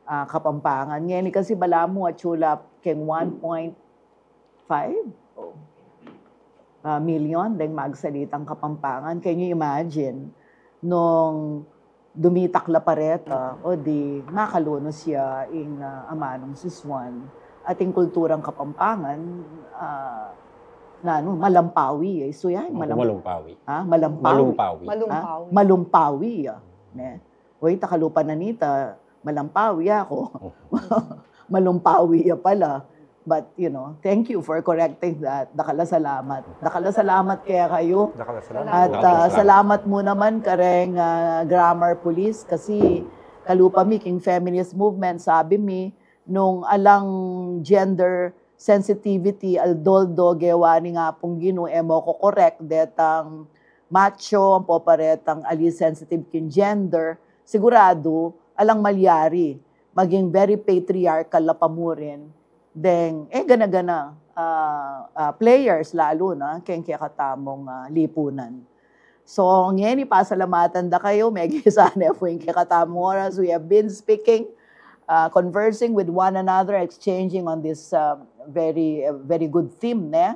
Kapampangan. Ngayon kasi bala mo at chulap keng 1.5 million deng magsalitang Kapampangan. Can you imagine? Nung dumitak la pareta, o di makaluno siya in amanong siswan. Ating kulturang Kapampangan, na ano, malampawi. So yan,
Malumpawi.
Malampawi.
Malumpawi.
Malumpawi.
Malumpawi. Ne? Uy, takalupan na nita, malampawi ako. Malumpawi pala. But, you know, thank you for correcting that. Dakala salamat. Dakala salamat kaya kayo. At salamat mo naman kareng grammar police kasi kalupa mi king feminist movement sabi mi nung alang gender sensitivity aldoldo gewani nga pong Ginoo emo ko correct detang macho ang poparetang ali sensitive kin gender sigurado alang malyari maging very patriarchal la pamurin deng gana-gana players lalo na keng katamong lipunan. So, ngayon, ipasalamatan da kayo. May gisane po yung katamong oras. We have been speaking, conversing with one another, exchanging on this very good theme, ne?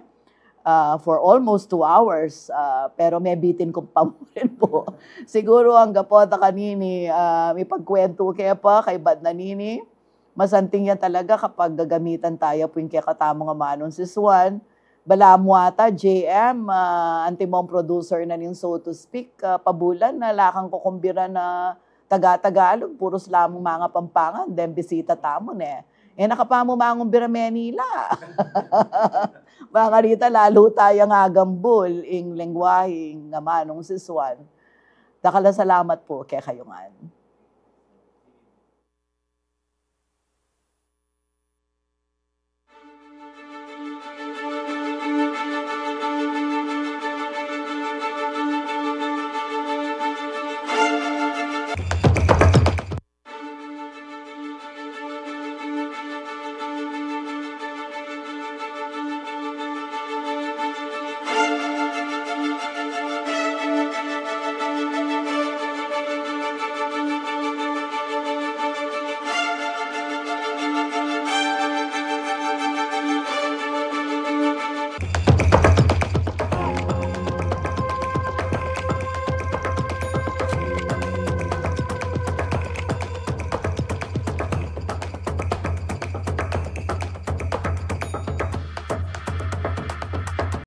For almost 2 hours. Pero may bitin kong pamurin po. Siguro ang gapota kanini, may pagkwento kaya pa kay Bad Nanini. Masanting yan talaga kapag gagamitan tayo po yung katamong amanon si Swan. Balamuata, JM, antimong producer na nin so to speak, pabulan na lakang kukumbira na taga-Tagalog, puros lamang mga Pampangan, then bisita tamon nakapamo mga umbira Manila. Mga rita, lalo tayong agambol, ing lengguahing nga manong si Swan. Dakala salamat po kay kayungan.